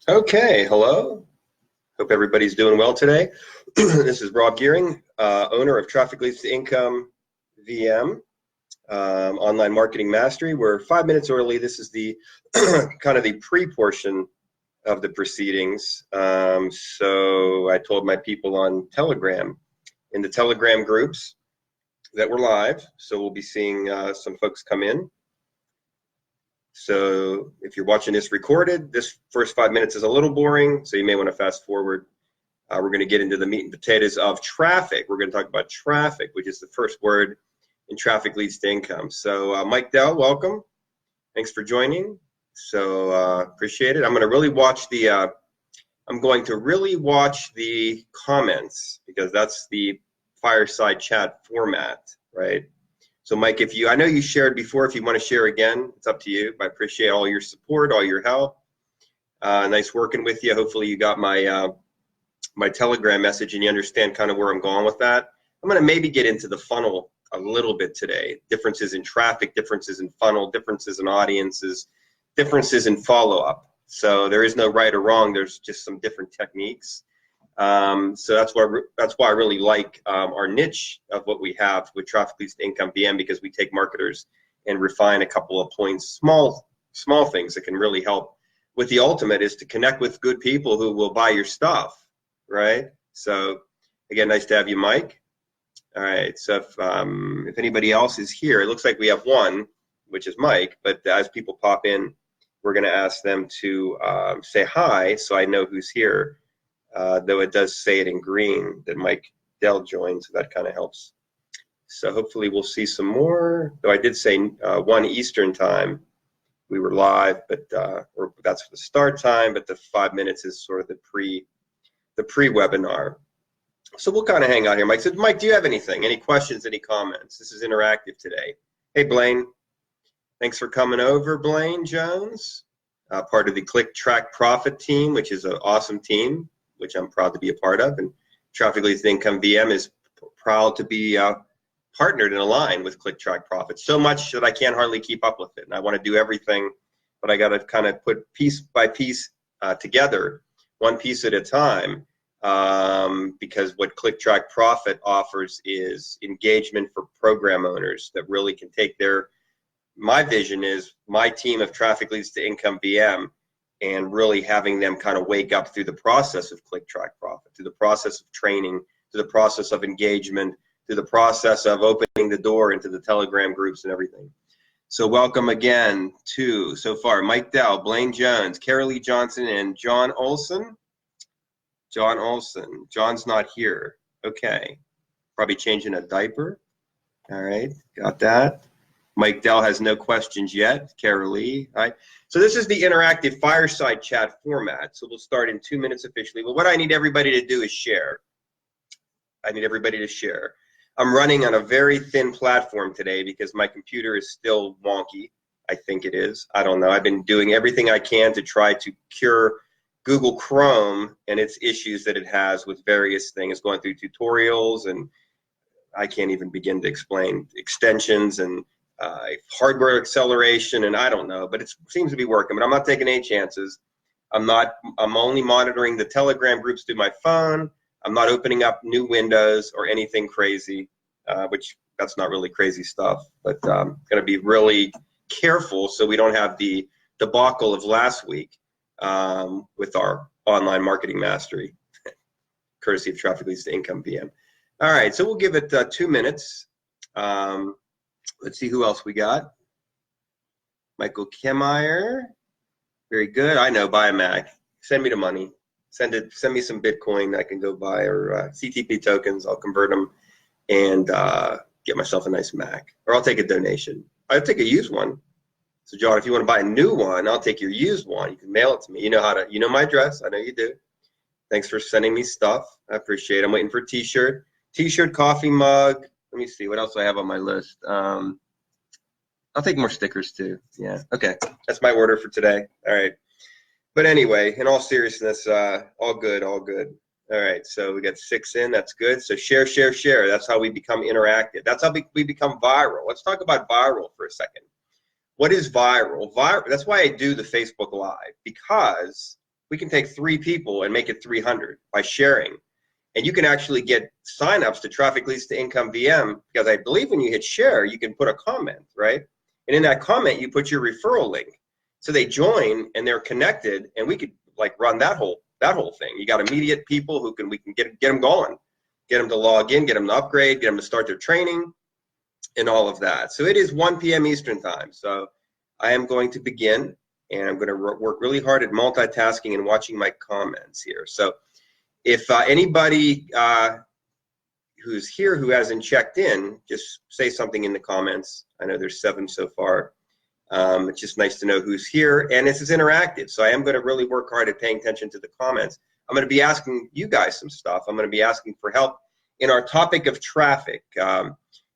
Okay, hello. Hope everybody's doing well today. This is Rob Gearing, owner of Trafficleads2incomeVM, online marketing mastery. We're 5 minutes early. This is the kind of the pre-portion of the proceedings. So I told my people on Telegram, in the Telegram groups, that we're live. So we'll be seeing some folks come in. So if you're watching this recorded, this first 5 minutes is a little boring, so you may want to fast forward. We're going to get into the meat and potatoes of traffic. We're going to talk about traffic, which is the first word in Traffic Leads to Income. So Mike Dell, welcome. Thanks for joining. So appreciate it. I'm going to really watch the comments, because that's the fireside chat format, right? So Mike, I know you shared before. If you want to share again, it's up to you. I appreciate all your support, all your help. Nice working with you. Hopefully you got my my Telegram message and you understand kind of where I'm going with that. I'm going to maybe get into the funnel a little bit today. Differences in traffic, differences in funnel, differences in audiences, differences in follow-up. So there is no right or wrong. There's just some different techniques. So that's why I really like our niche of what we have with Traffic Leads to Income VM, because we take marketers and refine a couple of points, small things that can really help. With the ultimate is to connect with good people who will buy your stuff, right? So again, nice to have you, Mike. All right, so if anybody else is here, it looks like we have one, which is Mike, but as people pop in, we're going to ask them to say hi so I know who's here. Though it does say it in green that Mike Dell joined, so that kind of helps. So hopefully we'll see some more. Though I did say 1 Eastern time we were live, but or that's the start time. But the 5 minutes is sort of the pre-webinar. So we'll kind of hang out here. Mike said, Mike, do you have anything? Any questions? Any comments? This is interactive today. Hey Blaine, thanks for coming over, Blaine Jones, part of the Click Track Profit team, which is an awesome team, which I'm proud to be a part of, and Traffic Leads to Income VM is proud to be partnered and aligned with Click Track Profit. So much that I can't hardly keep up with it, and I want to do everything, but I got to kind of put piece by piece together, one piece at a time, because what Click Track Profit offers is engagement for program owners that really can take my vision is my team of Traffic Leads to Income VM, and really having them kind of wake up through the process of Click Track Profit, through the process of training, through the process of engagement, through the process of opening the door into the Telegram groups and everything. So welcome again to, so far, Mike Dell, Blaine Jones, Carolee Johnson, and John Olson. John Olson. John's not here. Okay. Probably changing a diaper. All right. Got that. Mike Dell has no questions yet. Carolee. All right. So this is the interactive fireside chat format. So we'll start in 2 minutes officially. But what I need everybody to do is share. I need everybody to share. I'm running on a very thin platform today because my computer is still wonky. I think it is. I don't know. I've been doing everything I can to try to cure Google Chrome and its issues that it has with various things, going through tutorials, and I can't even begin to explain extensions and hardware acceleration, and I don't know, but it seems to be working. But I'm not taking any chances. I'm only monitoring the Telegram groups through my phone. I'm not opening up new windows or anything crazy, which that's not really crazy stuff, but I'm going to be really careful so we don't have the debacle of last week with our online marketing mastery, courtesy of Traffic Leads to Income VM. All right, so we'll give it 2 minutes. Let's see who else we got. Michael Kemeyer. Very good. I know, buy a Mac. Send me the money. Send me some Bitcoin I can go buy, or CTP tokens. I'll convert them and get myself a nice Mac. Or I'll take a donation. I'll take a used one. So John, if you want to buy a new one, I'll take your used one. You can mail it to me. You know my address. I know you do. Thanks for sending me stuff. I appreciate it. I'm waiting for a t-shirt. T-shirt, coffee mug. Let me see what else I have on my list. I'll take more stickers too. Yeah. Okay. That's my order for today. All right. But anyway, in all seriousness, all good, all good. All right. So we got 6 in. That's good. So share, share, share. That's how we become interactive. That's how we become viral. Let's talk about viral for a second. What is viral? That's why I do the Facebook Live, because We can take 3 people and make it 300 by sharing. And you can actually get signups to Traffic Leads to Income VM, because I believe when you hit share, you can put a comment, right? And in that comment, you put your referral link. So they join and they're connected, and we could like run that whole thing. You got immediate people who we can get them going, get them to log in, get them to upgrade, get them to start their training, and all of that. So it is 1 p.m. Eastern time. So I am going to begin, and I'm going to work really hard at multitasking and watching my comments here. So if anybody who's here who hasn't checked in, just say something in the comments. I know there's 7 so far. It's just nice to know who's here, and this is interactive, so I am going to really work hard at paying attention to the comments. I'm going to be asking you guys some stuff. I'm going to be asking for help in our topic of traffic.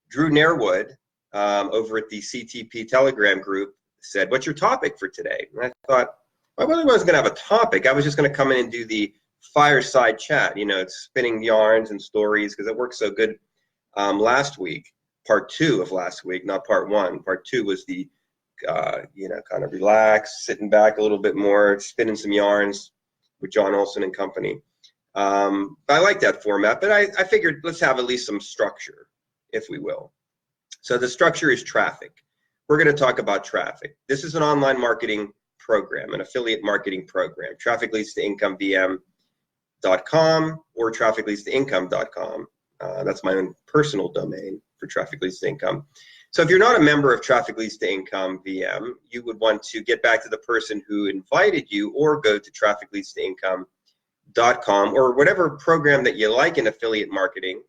Drew Nairwood over at the CTP Telegram group said, "What's your topic for today?" And I thought, well, I really wasn't going to have a topic. I was just going to come in and do the fireside chat. You know, it's spinning yarns and stories, because it worked so good last week. Part 2 of last week, not part 1. Part 2 was the you know, kind of relax, sitting back a little bit more, spinning some yarns with John Olson and company. I like that format, but I figured let's have at least some structure, if we will. So the structure is traffic. We're going to talk about traffic. This is an online marketing program, an affiliate marketing program. Trafficleads2incomeVM.com or trafficleads2income.com. That's my own personal domain for Traffic Leads to Income. So if you're not a member of Traffic Leads to Income VM, you would want to get back to the person who invited you, or go to trafficleads2income.com, or whatever program that you like in affiliate marketing.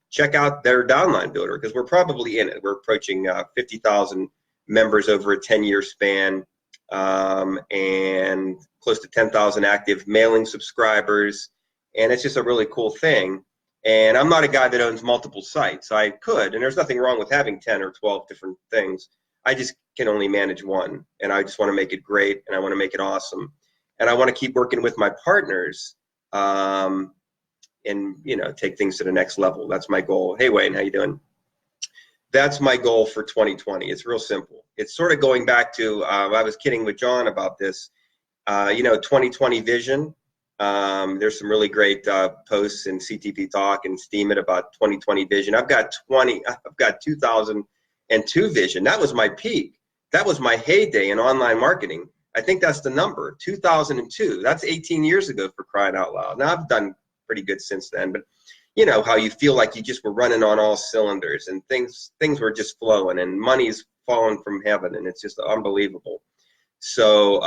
Check out their downline builder, because we're probably in it. We're approaching 50,000 members over a 10-year span, and close to 10,000 active mailing subscribers, and it's just a really cool thing. And I'm not a guy that owns multiple sites. I could, and there's nothing wrong with having 10 or 12 different things. I just can only manage one, and I just want to make it great, and I want to make it awesome, and I want to keep working with my partners, and you know, take things to the next level. That's my goal. Hey Wayne, how you doing? That's my goal for 2020. It's real simple. It's sort of going back to I was kidding with John about this. You know, 2020 vision. There's some really great posts in CTP Talk and Steam It about 2020 vision. I've got 2002 vision. That was my peak. That was my heyday in online marketing. I think that's the number, 2002. That's 18 years ago, for crying out loud. Now I've done pretty good since then, but you know how you feel like you just were running on all cylinders, and things were just flowing, and money's falling from heaven, and it's just unbelievable. So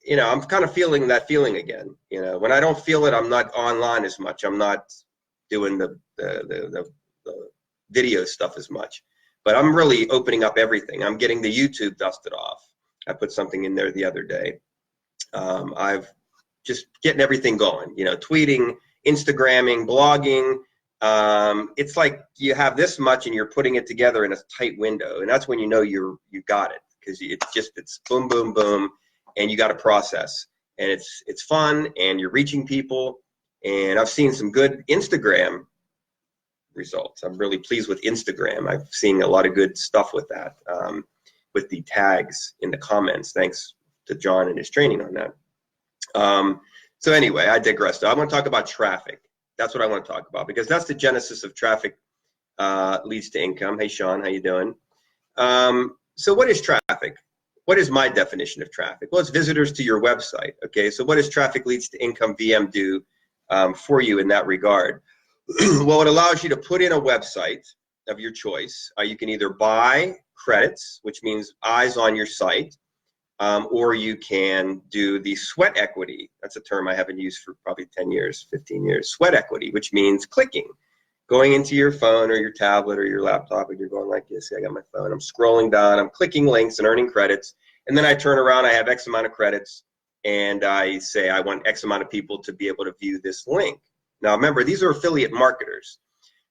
you know, I'm kind of feeling that feeling again. You know, when I don't feel it, I'm not online as much. I'm not doing the video stuff as much. But I'm really opening up everything. I'm getting the YouTube dusted off. I put something in there the other day. I've just getting everything going. You know, tweeting, Instagramming, blogging. It's like you have this much and you're putting it together in a tight window, and that's when you know you got it, because it's boom, boom, boom. And you got to process, and it's fun, and you're reaching people, and I've seen some good Instagram results. I'm really pleased with Instagram. I've seen a lot of good stuff with that, with the tags in the comments. Thanks to John and his training on that. So anyway, I digress. I want to talk about traffic. That's what I want to talk about, because that's the genesis of Traffic Leads to Income. Hey Sean, how you doing? So what is traffic? What is my definition of traffic? Well, it's visitors to your website. Okay, so what does Traffic Leads to Income VM do for you in that regard? Well, it allows you to put in a website of your choice. You can either buy credits, which means eyes on your site, or you can do the sweat equity. That's a term I haven't used for probably 10 years, 15 years. Sweat equity, which means clicking. Going into your phone or your tablet or your laptop, and you're going like this. See, I got my phone. I'm scrolling down. I'm clicking links and earning credits. And then I turn around. I have X amount of credits, and I say I want X amount of people to be able to view this link. Now, remember, these are affiliate marketers,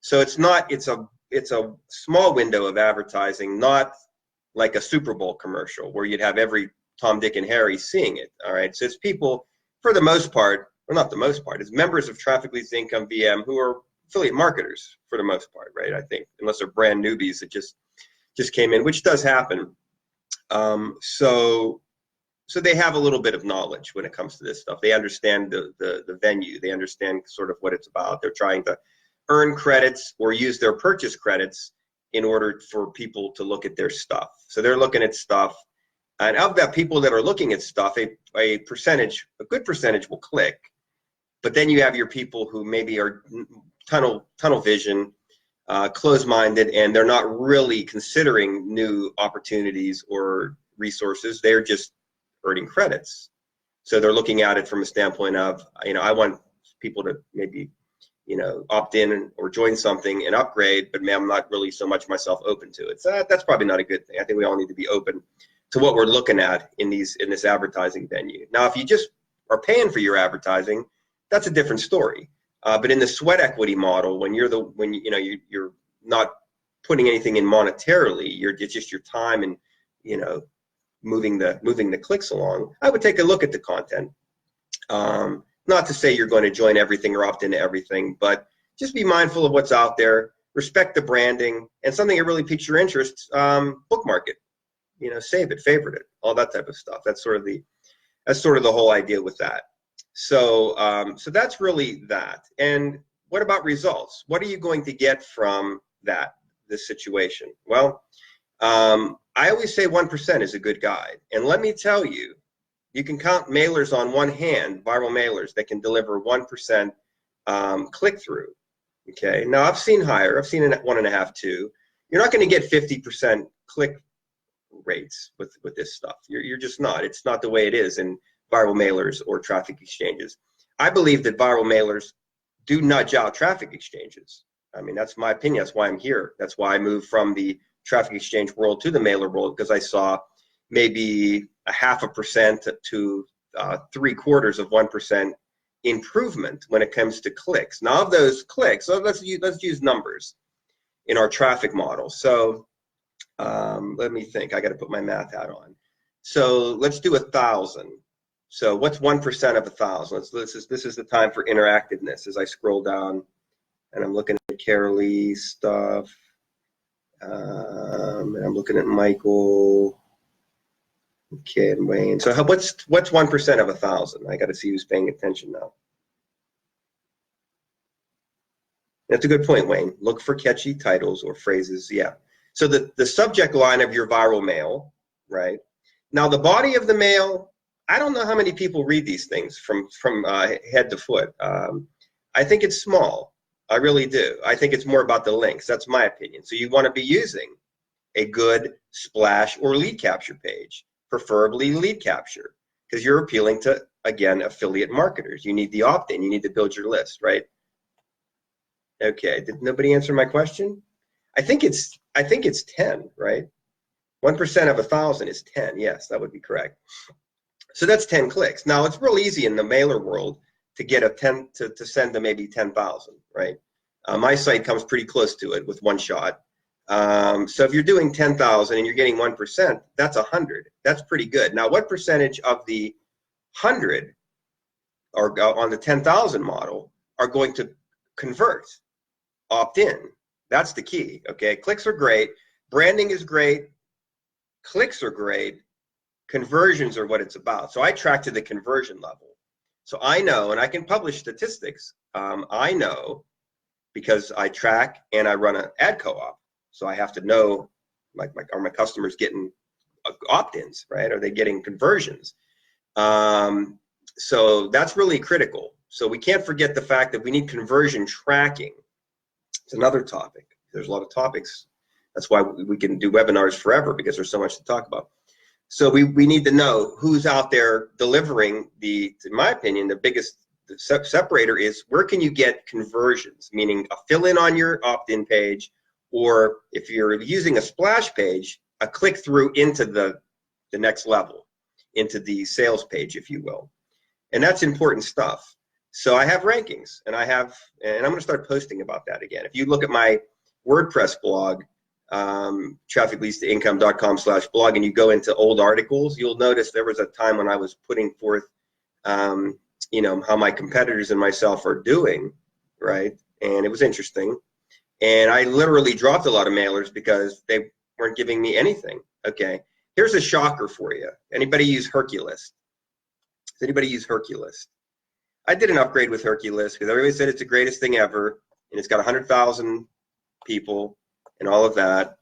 so it's not. It's a small window of advertising, not like a Super Bowl commercial where you'd have every Tom, Dick, and Harry seeing it. All right, so it's people, for the most part, or not the most part, it's members of Traffic Leads to Income VM who are affiliate marketers for the most part, right? I think, unless they're brand newbies that just came in, which does happen. So so they have a little bit of knowledge when it comes to this stuff. They understand the venue. They understand sort of what it's about. They're trying to earn credits or use their purchase credits in order for people to look at their stuff. So they're looking at stuff, and of that people that are looking at stuff, a good percentage will click. But then you have your people who maybe are tunnel vision, closed-minded, and they're not really considering new opportunities or resources. They're just earning credits. So they're looking at it from a standpoint of, I want people to maybe, opt in or join something and upgrade, but I'm not really so much myself open to it. So that's probably not a good thing. I think we all need to be open to what we're looking at in this advertising venue. Now, if you just are paying for your advertising, that's a different story. But in the sweat equity model, when you're not putting anything in monetarily, it's just your time and moving the clicks along. I would take a look at the content. Not to say you're going to join everything or opt into everything, but just be mindful of what's out there. Respect the branding, and something that really piques your interest, bookmark it. Save it, favorite it, all that type of stuff. That's sort of the whole idea with that. So that's really that. And what about results? What are you going to get from this situation? Well, I always say 1% is a good guide. And let me tell you, you can count mailers on one hand, viral mailers that can deliver 1% click-through. Okay. Now I've seen higher. I've seen 1.5, 2. You're not going to get 50% click rates with this stuff. You're just not. It's not the way it is in viral mailers or traffic exchanges. I believe that viral mailers do nudge out traffic exchanges. I mean, that's my opinion. That's why I'm here. That's why I moved from the traffic exchange world to the mailer world, because I saw maybe 0.5% to 0.75% improvement when it comes to clicks. Now, of those clicks, so let's use numbers in our traffic model. So let me think. I got to put my math hat on. So let's do 1,000. So what's 1% of 1,000? This is the time for interactiveness as I scroll down, and I'm looking at Carolee's stuff, and I'm looking at Michael. Okay, and Wayne. So what's 1% of 1,000? I got to see who's paying attention now. That's a good point, Wayne. Look for catchy titles or phrases. Yeah. So the subject line of your viral mail, right? Now the body of the mail, I don't know how many people read these things from head to foot. I think it's small. I really do. I think it's more about the links. That's my opinion. So you want to be using a good splash or lead capture page, preferably lead capture, because you're appealing to, again, affiliate marketers. You need the opt-in. You need to build your list, right? Okay. Did nobody answer my question? I think it's 10, right? 1% of 1,000 is 10. Yes, that would be correct. So that's 10 clicks. Now it's real easy in the mailer world to get to send to maybe 10,000, right? My site comes pretty close to it with one shot. So if you're doing 10,000 and you're getting 1%, that's 100. That's pretty good. Now, what percentage of the 100 or on the 10,000 model are going to convert, opt in? That's the key. Okay, clicks are great, branding is great, clicks are great. Conversions are what it's about. So I track to the conversion level. So I know, and I can publish statistics. I know because I track and I run an ad co-op. So I have to know, are my customers getting opt-ins, right? Are they getting conversions? So that's really critical. So we can't forget the fact that we need conversion tracking. It's another topic. There's a lot of topics. That's why we can do webinars forever, because there's so much to talk about. So we need to know who's out there delivering in my opinion, the biggest separator is where can you get conversions, meaning a fill-in on your opt-in page, or if you're using a splash page, a click-through into the next level, into the sales page, if you will. And that's important stuff. So I have rankings, and I'm going to start posting about that again. If you look at my WordPress blog, trafficleads2income.com/blog, and you go into old articles, you'll notice there was a time when I was putting forth, how my competitors and myself are doing, right? And it was interesting. And I literally dropped a lot of mailers because they weren't giving me anything. Okay. Here's a shocker for you. Anybody use Hercules? Does anybody use Hercules? I did an upgrade with Hercules because everybody said it's the greatest thing ever, and it's got 100,000 people and all of that.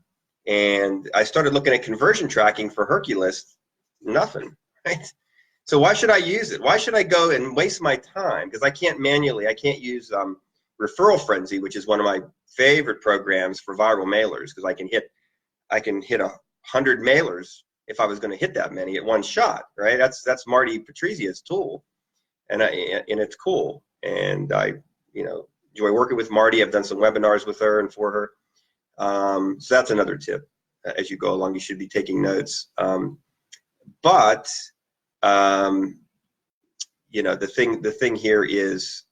And I started looking at conversion tracking for Hercules. Nothing, right? So why should I use it? Why should I go and waste my time? Because I can't use Referral Frenzy, which is one of my favorite programs for viral mailers, because I can hit 100 mailers if I was going to hit that many at one shot, right? That's Marty Patrizia's tool, and it's cool. And I enjoy working with Marty. I've done some webinars with her and for her. So that's another tip. As you go along, you should be taking notes. But the thing here is,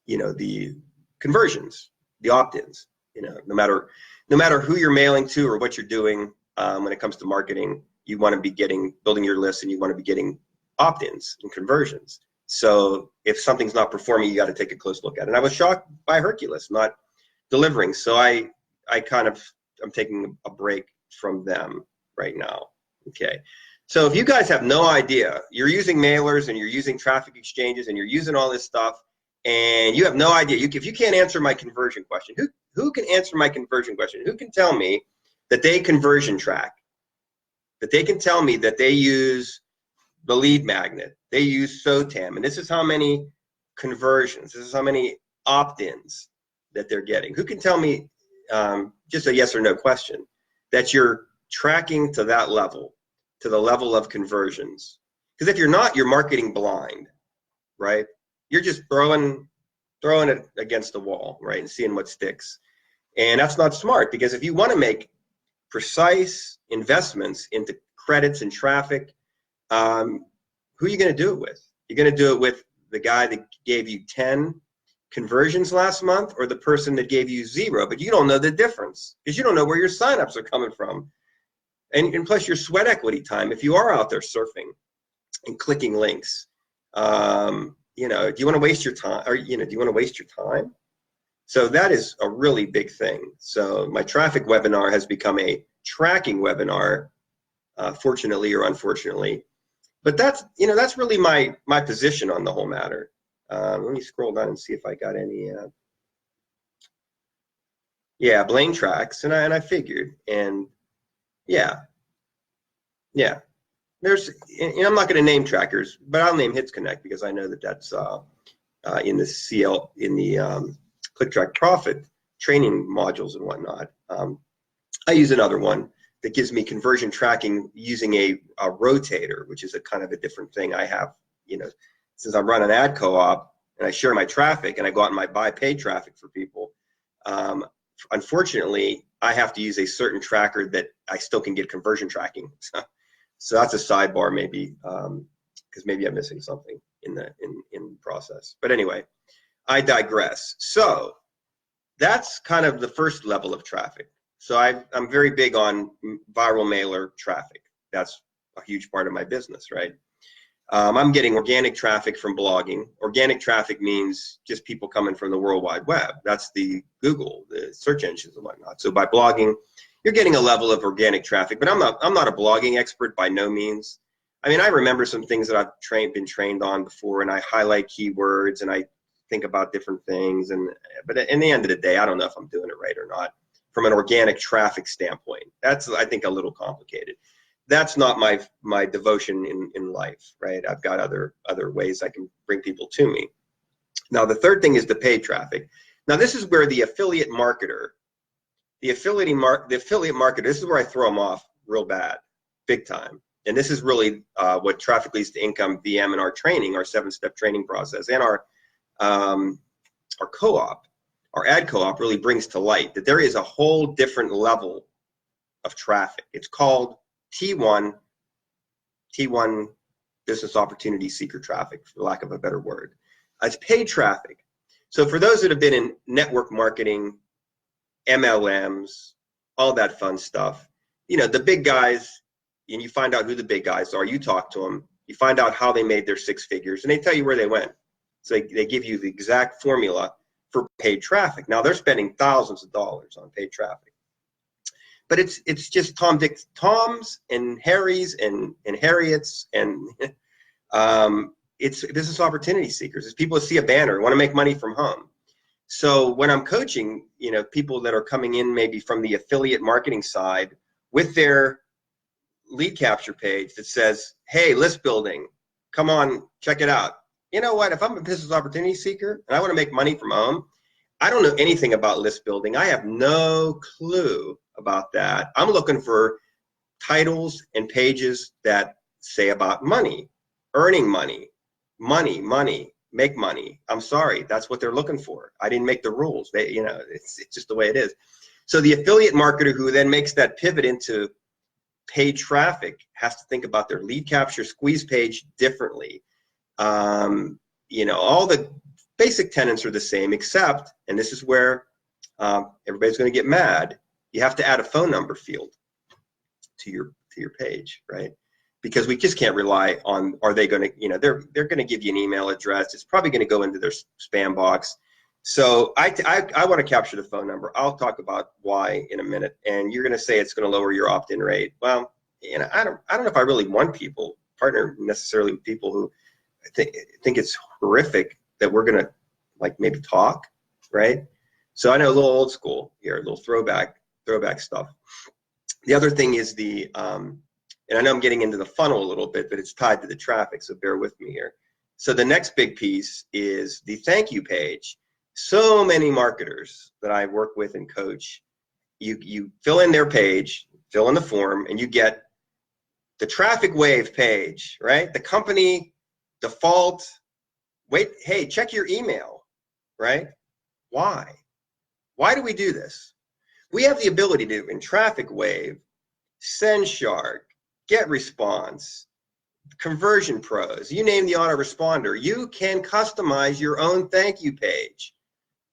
the conversions, the opt-ins. No matter who you're mailing to or what you're doing, when it comes to marketing, you want to be building your list, and you want to be getting opt-ins and conversions. So if something's not performing, you got to take a close look at it. And I was shocked by Hercules not delivering. So I'm taking a break from them right now. Okay. So if you guys have no idea, you're using mailers and you're using traffic exchanges and you're using all this stuff, and you have no idea, if you can't answer my conversion question, who can answer my conversion question? Who can tell me that they conversion track, that they can tell me that they use the lead magnet, they use SOTAM, and this is how many conversions, this is how many opt-ins that they're getting? Who can tell me, just a yes or no question, that you're tracking to that level, to the level of conversions? Because if you're not, you're marketing blind, right? You're just throwing it against the wall, right, and seeing what sticks. And that's not smart, because if you want to make precise investments into credits and traffic, who are you going to do it with? You're going to do it with the guy that gave you 10 conversions last month, or the person that gave you 0, but you don't know the difference because you don't know where your signups are coming from. And plus your sweat equity time, if you are out there surfing and clicking links, do you want to waste your time? Or, do you want to waste your time? So that is a really big thing. So my traffic webinar has become a tracking webinar, fortunately or unfortunately. But that's really my position on the whole matter. Let me scroll down and see if I got any. Yeah, Blaine tracks, and I figured, and yeah. There's, I'm not going to name trackers, but I'll name Hits Connect because I know that's in the Click Track Profit training modules and whatnot. I use another one that gives me conversion tracking using a rotator, which is a kind of a different thing. I have, since I run an ad co-op and I share my traffic and I go out and I buy paid traffic for people, unfortunately, I have to use a certain tracker that I still can get conversion tracking. So that's a sidebar, maybe, because maybe I'm missing something in the process. But anyway, I digress. So that's kind of the first level of traffic. So I'm very big on viral mailer traffic. That's a huge part of my business, right? I'm getting organic traffic from blogging. Organic traffic means just people coming from the World Wide Web. That's the Google, the search engines and whatnot. So by blogging, you're getting a level of organic traffic, but I'm not a blogging expert by no means. I mean, I remember some things that I've been trained on before, and I highlight keywords and I think about different things. But in the end of the day, I don't know if I'm doing it right or not from an organic traffic standpoint. That's, I think, a little complicated. That's not my devotion in life, right? I've got other ways I can bring people to me. Now, the third thing is the paid traffic. Now, this is where the affiliate marketer, this is where I throw them off real bad, big time. And this is really what Traffic Leads to Income VM and our training, our 7-step training process, and our co-op, our ad co-op really brings to light that there is a whole different level of traffic. It's called T1 business opportunity seeker traffic, for lack of a better word. It's paid traffic. So for those that have been in network marketing, MLMs, all that fun stuff, the big guys, and you find out who the big guys are, you talk to them, you find out how they made their 6 figures, and they tell you where they went. So they give you the exact formula for paid traffic. Now they're spending thousands of dollars on paid traffic. but it's just Toms and Harrys and Harriets and it's business opportunity seekers. It's people that see a banner, want to make money from home. So when I'm coaching, people that are coming in maybe from the affiliate marketing side with their lead capture page that says, hey, list building, come on, check it out. You know what? If I'm a business opportunity seeker and I want to make money from home, I don't know anything about list building. I have no clue about that. I'm looking for titles and pages that say about money, earning money, make money. I'm sorry, that's what they're looking for. I didn't make the rules. It's just the way it is. So the affiliate marketer who then makes that pivot into paid traffic has to think about their lead capture squeeze page differently. All the basic tenets are the same, except, and this is where everybody's going to get mad, you have to add a phone number field to your page, right? Because we just can't rely on, are they going to, they're going to give you an email address. It's probably going to go into their spam box. So I want to capture the phone number. I'll talk about why in a minute. And you're going to say it's going to lower your opt-in rate. Well, I don't know if I really want partner necessarily with people who think it's horrific that we're going to maybe talk, right? So I know a little old school here, a little throwback stuff. The other thing is and I know I'm getting into the funnel a little bit, but it's tied to the traffic, so bear with me here. So the next big piece is the thank you page. So many marketers that I work with and coach, you fill in their page, fill in the form, and you get the traffic wave page, right? The company default, hey, check your email, right? Why? Why do we do this? We have the ability to, in Traffic Wave, Send Shark, Get Response, Conversion Pros, you name the autoresponder, you can customize your own thank you page.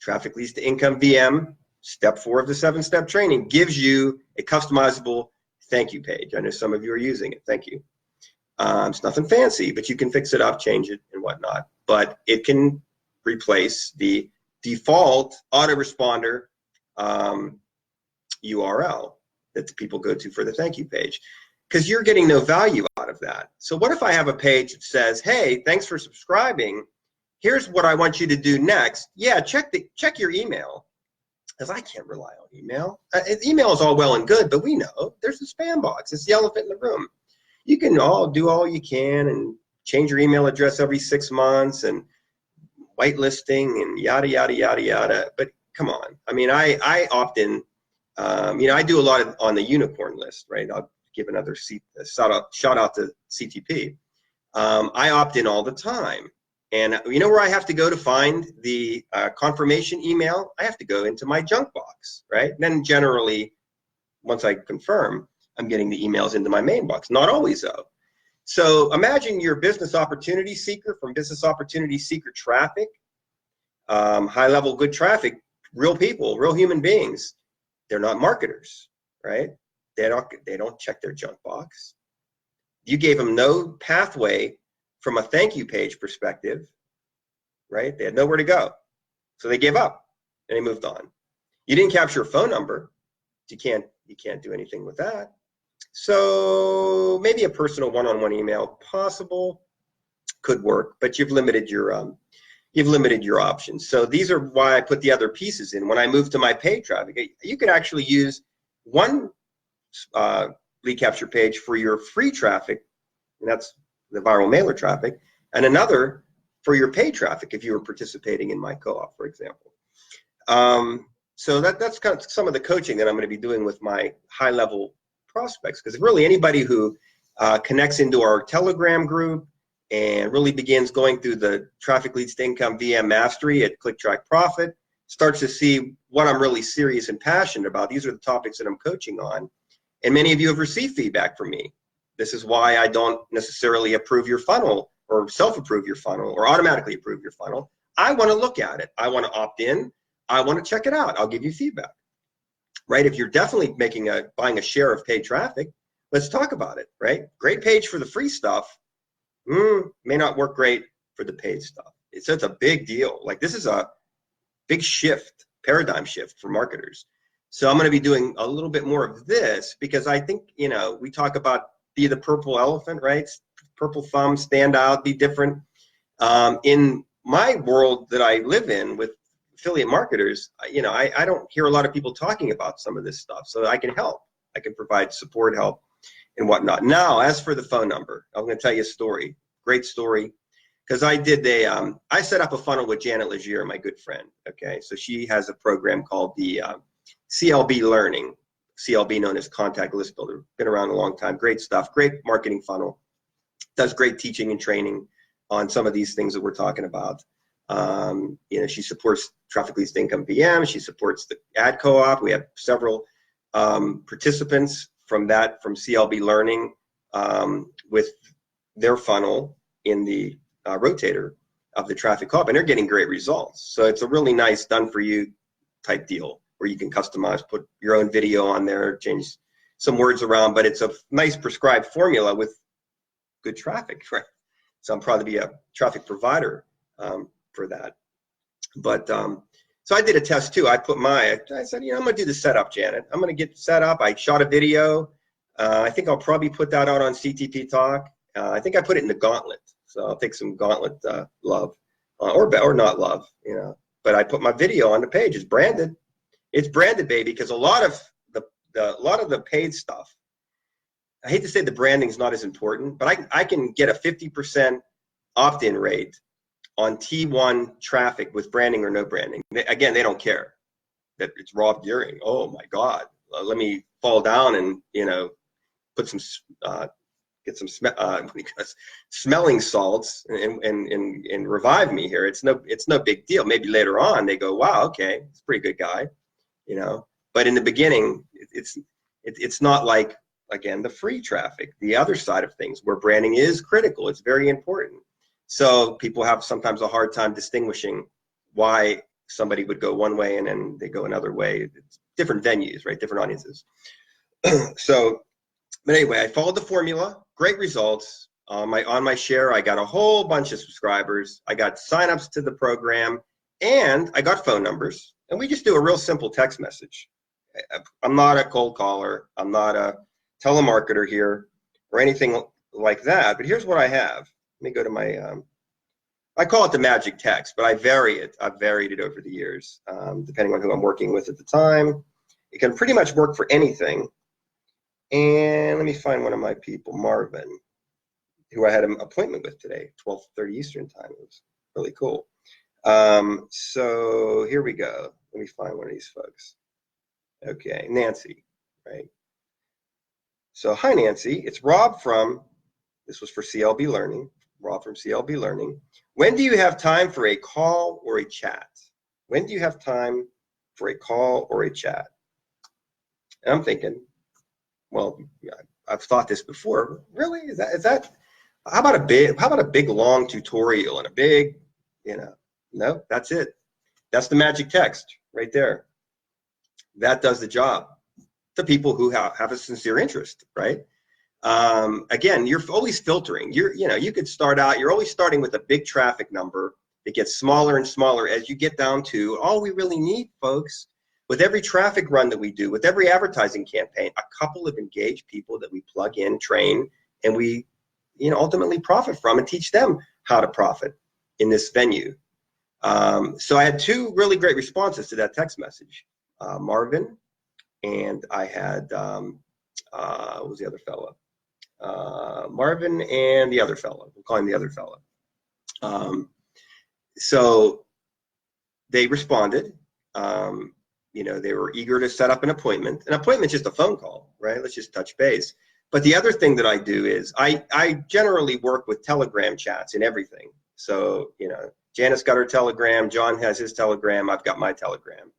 Trafficleads2incomeVM, step 4 of the 7-step training, gives you a customizable thank you page. I know some of you are using it. Thank you. It's nothing fancy, but you can fix it up, change it, and whatnot. But it can replace the default autoresponder URL that people go to for the thank you page, because you're getting no value out of that. So what if I have a page that says, hey, thanks for subscribing. Here's what I want you to do next. Yeah, check your email, because I can't rely on email. Email is all well and good, but we know there's a spam box. It's the elephant in the room. You can do all you can and change your email address every 6 months and whitelisting and yada, yada, yada, yada. But come on. I mean, I opt in. I do a lot on the unicorn list, right? I'll give another shout out to CTP. I opt in all the time. And you know where I have to go to find the confirmation email? I have to go into my junk box, right? And then generally, once I confirm, I'm getting the emails into my main box. Not always, though. So imagine you're a business opportunity seeker from business opportunity seeker traffic, high-level good traffic, real people, real human beings. They're not marketers, right? They don't check their junk box. You gave them no pathway from a thank you page perspective, right? They had nowhere to go. So they gave up and they moved on. You didn't capture a phone number. You can't do anything with that. So maybe a personal one-on-one email possible, could work, but you've limited your options. So these are why I put the other pieces in. When I move to my paid traffic, you could actually use one lead capture page for your free traffic, and that's the viral mailer traffic, and another for your paid traffic if you were participating in my co-op, for example. So that's kind of some of the coaching that I'm going to be doing with my high-level prospects, because really anybody who connects into our Telegram group and really begins going through the Traffic Leads to Income VM Mastery at Click Track Profit starts to see what I'm really serious and passionate about. These are the topics that I'm coaching on. And many of you have received feedback from me. This is why I don't necessarily approve your funnel or self-approve your funnel or automatically approve your funnel. I want to look at it. I want to opt in. I want to check it out. I'll give you feedback. Right? If you're definitely buying a share of paid traffic, let's talk about it, right? Great page for the free stuff. May not work great for the paid stuff. So it's a big deal. Like, this is a big shift, paradigm shift for marketers. So I'm going to be doing a little bit more of this because I think, you know, we talk about be the purple elephant, right? Purple thumb, stand out, be different. In my world that I live in with affiliate marketers, you know, I don't hear a lot of people talking about some of this stuff. So I can help. I can provide support, help, and whatnot. Now, as for the phone number, I'm going to tell you a story. Great story. Because I did I set up a funnel with Janet Legier, my good friend. Okay, so she has a program called the CLB Learning, CLB known as Contact List Builder. Been around a long time. Great stuff. Great marketing funnel. Does great teaching and training on some of these things that we're talking about. You know, she supports Trafficleads2incomeVM. She supports the ad co-op. We have several participants from CLB Learning with their funnel in the rotator of the traffic co-op, and they're getting great results. So it's a really nice done for you type deal where you can customize, put your own video on there, change some words around, but it's a nice prescribed formula with good traffic, right? So I'm proud to be a traffic provider for that. But so I did a test too. I said, you know, I'm gonna do the setup, Janet. I'm gonna get set up. I shot a video. I think I'll probably put that out on CTP Talk. I think I put it in the gauntlet. So I'll take some gauntlet love, or not love, you know. But I put my video on the page. It's branded. It's branded, baby, because a lot of the paid stuff. I hate to say the branding's not as important, but I can get a 50% opt-in rate on T1 traffic with branding or no branding. Again, they don't care that it's Rob Gearing. Oh my God, let me fall down and, you know, put some get some smelling salts and revive me here. It's no big deal. Maybe later on they go, wow, okay, it's a pretty good guy, you know. But in the beginning, it's not like, again, the free traffic, the other side of things where branding is critical. It's very important. So people have sometimes a hard time distinguishing why somebody would go one way and then they go another way. It's different venues, right? Different audiences. So, but anyway, I followed the formula. Great results. On my share, I got a whole bunch of subscribers. I got signups to the program, and I got phone numbers. And we just do a real simple text message. I'm not a cold caller. I'm not a telemarketer here or anything like that. But here's what I have. Let me go to my, I call it the magic text, but I vary it. I've varied it over the years, depending on who I'm working with at the time. It can pretty much work for anything. And let me find one of my people, Marvin, who I had an appointment with today, 12:30 Eastern time. It was really cool. So here we go. Let me find one of these folks. Okay, Nancy, right? So hi, Nancy. It's Rob from, this was for CLB Learning, Rob from CLB Learning. When do you have time for a call or a chat? When do you have time for a call or a chat? And I'm thinking, well, I've thought this before. Really? Is that? How about a big long tutorial and a big, you know? No, that's it. That's the magic text right there. That does the job. The people who have a sincere interest, right? Again, you're always filtering. You could start out. You're always starting with a big traffic number. It gets smaller and smaller as you get down to all we really need, folks. With every traffic run that we do, with every advertising campaign, a couple of engaged people that we plug in, train, and we, ultimately profit from and teach them how to profit in this venue. So I had two really great responses to that text message. Marvin, and I had, what was the other fellow? Marvin and the other fellow. We'll call him the other fellow. So they responded. They were eager to set up an appointment. An appointment's just a phone call, right? Let's just touch base. But the other thing that I do is I generally work with Telegram chats and everything. So, Janice got her Telegram, John has his Telegram, I've got my Telegram.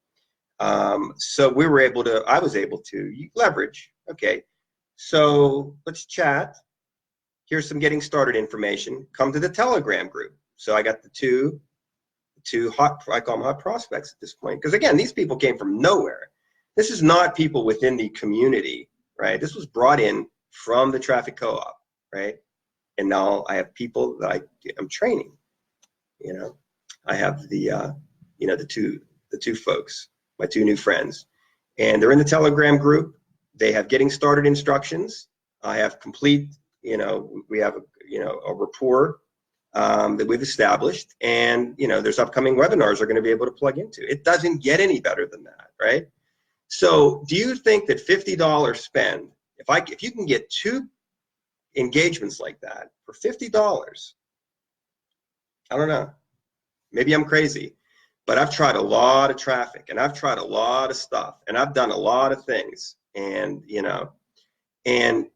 So I was able to leverage, okay, so let's chat. Here's some getting started information. Come to the Telegram group. So I got the two I call them hot prospects at this point. Because again, these people came from nowhere. This is not people within the community, right? This was brought in from the traffic co-op, right? And now I have people that I'm training. I have the two folks, my two new friends, And they're in the Telegram group. They have getting started instructions. I have complete, we have a rapport that we've established, and there's upcoming webinars are going to be able to plug into. It doesn't get any better than that, right? So do you think that $50 spend, if you can get 2 engagements like that for $50, I don't know, maybe I'm crazy, but I've tried a lot of traffic, and I've tried a lot of stuff, and I've done a lot of things, and and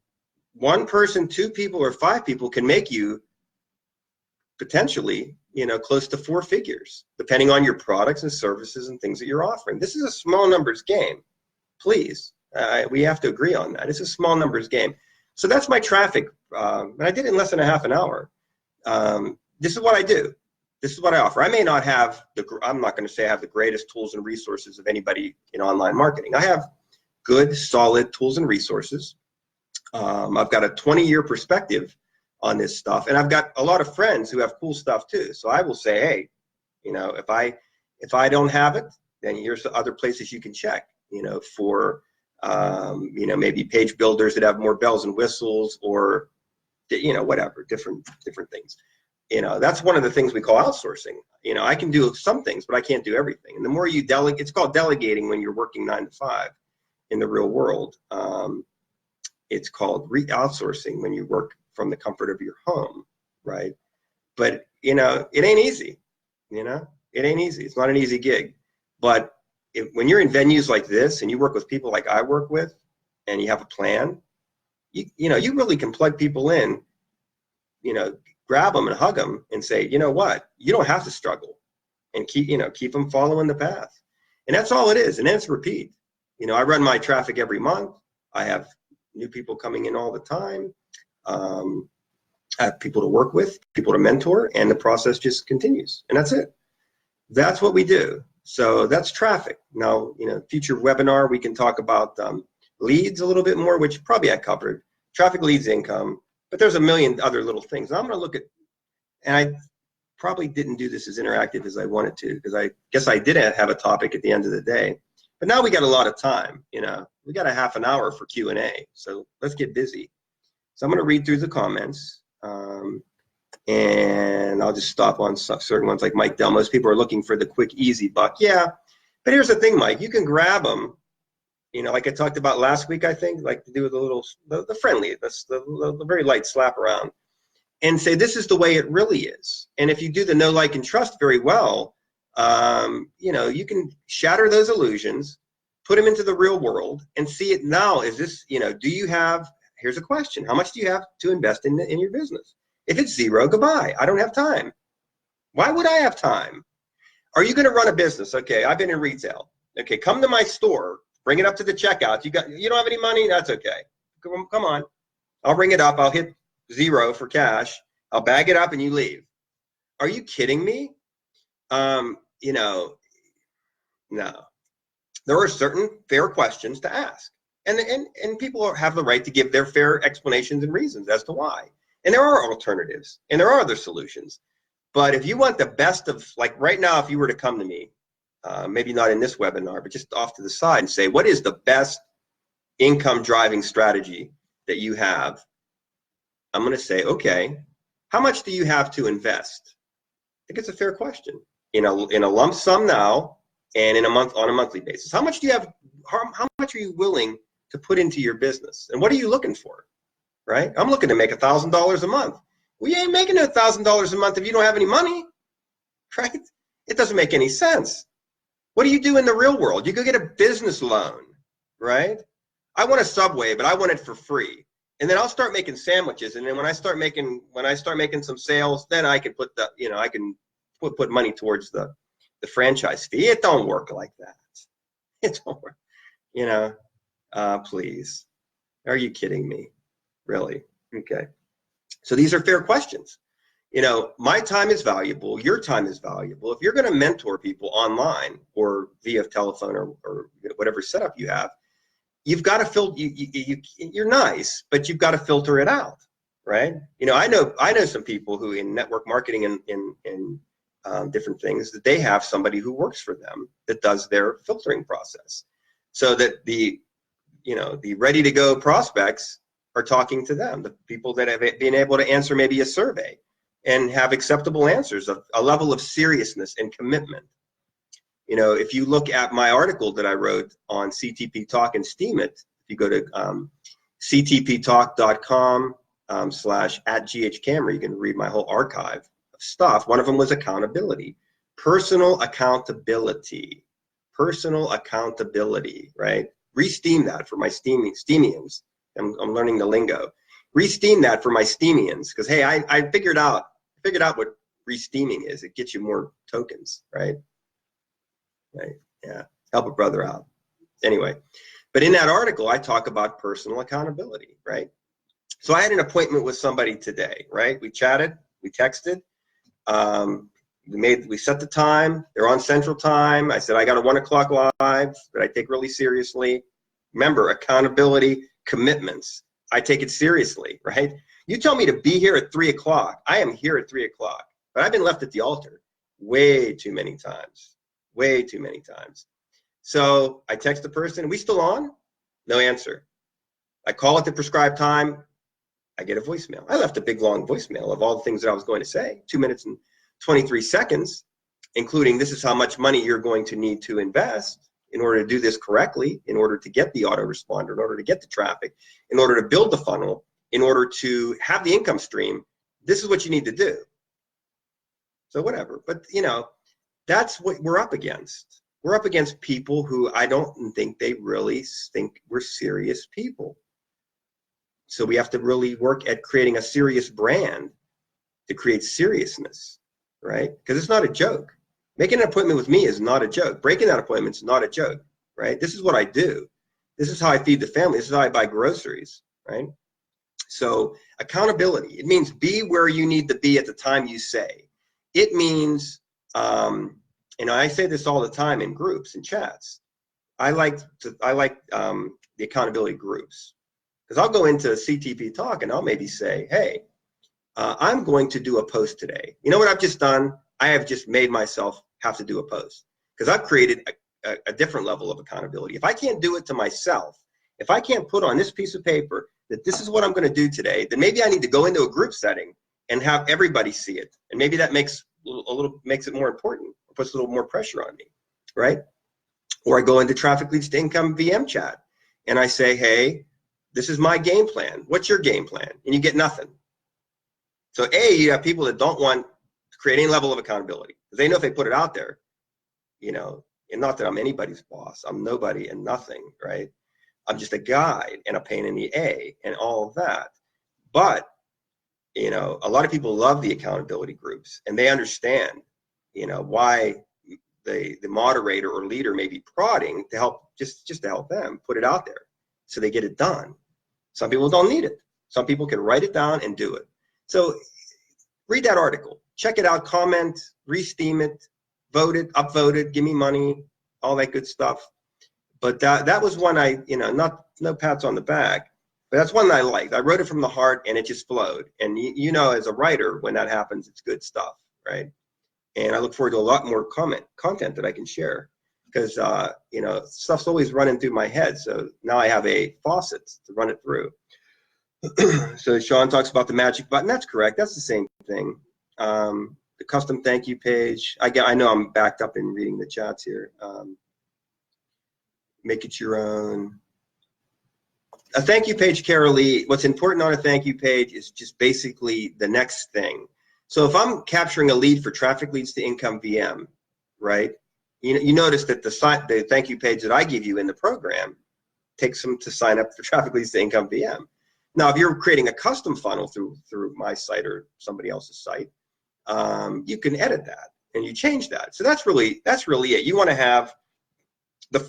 1 person, 2 people, or 5 people can make you potentially, close to 4 figures, depending on your products and services and things that you're offering. This is a small numbers game. Please, we have to agree on that. It's a small numbers game. So that's my traffic, and I did it in less than a half an hour. This is what I do. This is what I offer. I may not have I'm not going to say I have the greatest tools and resources of anybody in online marketing. I have good, solid tools and resources. I've got a 20-year perspective on this stuff, and I've got a lot of friends who have cool stuff too. So I will say, hey, if I don't have it, then here's the other places you can check, for maybe page builders that have more bells and whistles, or whatever, different things. That's one of the things we call outsourcing. I can do some things, but I can't do everything. And the more you delegate, it's called delegating when you're working 9 to 5 in the real world. It's called outsourcing when you work from the comfort of your home, right? But it ain't easy. It ain't easy. It's not an easy gig. But when you're in venues like this and you work with people like I work with, and you have a plan, you really can plug people in, grab them and hug them and say, you know what, you don't have to struggle, and keep them following the path. And that's all it is. And then it's repeat. I run my traffic every month. I have new people coming in all the time. I have people to work with, people to mentor, and the process just continues. And that's it. That's what we do. So that's traffic. Now, future webinar, we can talk about leads a little bit more, which probably I covered. Traffic, leads, income. But there's a million other little things. I'm going to look at, and I probably didn't do this as interactive as I wanted to, because I guess I did have a topic at the end of the day. But now we got a lot of time. We got a half an hour for Q&A. So let's get busy. So I'm going to read through the comments, and I'll just stop on certain ones like Mike Delmos. People are looking for the quick, easy buck. Yeah, but here's the thing, Mike. You can grab them, like I talked about last week, I think, like to do with the friendly, the very light slap around, and say this is the way it really is. And if you do the know, like, and trust very well, you can shatter those illusions, put them into the real world, and see it now. Is this, do you have? Here's a question. How much do you have to invest in your business? If it's 0, goodbye. I don't have time. Why would I have time? Are you going to run a business? Okay, I've been in retail. Okay, come to my store. Bring it up to the checkout. You don't have any money? That's okay. Come on. I'll ring it up. I'll hit 0 for cash. I'll bag it up and you leave. Are you kidding me? No. There are certain fair questions to ask. And people have the right to give their fair explanations and reasons as to why. And there are alternatives, and there are other solutions. But if you want the best of, like right now, if you were to come to me, maybe not in this webinar, but just off to the side and say, what is the best income driving strategy that you have? I'm going to say, okay, how much do you have to invest? I think it's a fair question. In a lump sum now, and on a monthly basis. How much do you have? How much are you willing to put into your business? And what are you looking for? Right? I'm looking to make $1,000 a month. Well, you ain't making $1,000 a month if you don't have any money, right? It doesn't make any sense. What do you do in the real world? You go get a business loan, right? I want a Subway, but I want it for free. And then I'll start making sandwiches. And then when I start making some sales, then I can put I can put money towards the franchise fee. It don't work like that. It don't work. Please. Are you kidding me? Really? Okay. So these are fair questions. My time is valuable. Your time is valuable. If you're going to mentor people online or via telephone or whatever setup you have, you've got to filter. You're nice, but you've got to filter it out, right? I know some people who in network marketing and different things that they have somebody who works for them that does their filtering process. so that the ready to go prospects are talking to them, the people that have been able to answer maybe a survey and have acceptable answers, a level of seriousness and commitment. If you look at my article that I wrote on CTP Talk and Steam It, if you go to ctptalk.com /@GHCamera, you can read my whole archive of stuff. One of them was accountability, personal accountability, right? Re-steam that for my Steamians. I'm learning the lingo. Re-steam that for my Steamians, because hey, I figured out what re-steaming is. It gets you more tokens, right? Right. Yeah. Help a brother out. Anyway, but in that article, I talk about personal accountability, right? So I had an appointment with somebody today, right? We chatted, we texted, we set the time. They're on Central Time. I said, I got a 1 o'clock live that I take really seriously. Remember, accountability, commitments. I take it seriously, right? You tell me to be here at 3 o'clock. I am here at 3 o'clock, but I've been left at the altar way too many times. Way too many times. So I text the person, we still on? No answer. I call at the prescribed time. I get a voicemail. I left a big long voicemail of all the things that I was going to say, 2 minutes and 23 seconds, including this is how much money you're going to need to invest in order to do this correctly, in order to get the autoresponder, in order to get the traffic, in order to build the funnel, in order to have the income stream. This is what you need to do. So whatever, but that's what we're up against. We're up against people who I don't think they really think we're serious people. So we have to really work at creating a serious brand to create seriousness, right? Because it's not a joke. Making an appointment with me is not a joke. Breaking that appointment is not a joke, right? This is what I do. This is how I feed the family. This is how I buy groceries, right? So accountability, it means be where you need to be at the time you say. It means, I say this all the time in groups and chats. I like the accountability groups, because I'll go into CTP Talk and I'll maybe say, hey, I'm going to do a post today. You know what I've just done? I have just made myself have to do a post, because I've created a different level of accountability. If I can't do it to myself, if I can't put on this piece of paper that this is what I'm going to do today, then maybe I need to go into a group setting and have everybody see it. And maybe that makes it more important, or puts a little more pressure on me, right? Or I go into Trafficleads2incomeVM chat and I say, hey, this is my game plan. What's your game plan? And you get nothing. So you have people that don't want to create any level of accountability, because they know if they put it out there, and not that I'm anybody's boss, I'm nobody and nothing, right? I'm just a guide and a pain in the A and all of that. But a lot of people love the accountability groups, and they understand, why the moderator or leader may be prodding to help, just to help them put it out there so they get it done. Some people don't need it. Some people can write it down and do it. So read that article, check it out, comment, re-steam it, vote it, upvote it, give me money, all that good stuff. But that was one no pats on the back, but that's one I liked. I wrote it from the heart and it just flowed. And as a writer, when that happens, it's good stuff, right? And I look forward to a lot more content that I can share, because stuff's always running through my head. So now I have a faucet to run it through. So Sean talks about the magic button. That's correct. That's the same thing. The custom thank you page. I know I'm backed up in reading the chats here. Make it your own. A thank you page, Carol Lee. What's important on a thank you page is just basically the next thing. So if I'm capturing a lead for Trafficleads2incomeVM, right? You notice that the thank you page that I give you in the program takes them to sign up for Trafficleads2incomeVM. Now, if you're creating a custom funnel through my site or somebody else's site, you can edit that and you change that. So that's really it. You want to have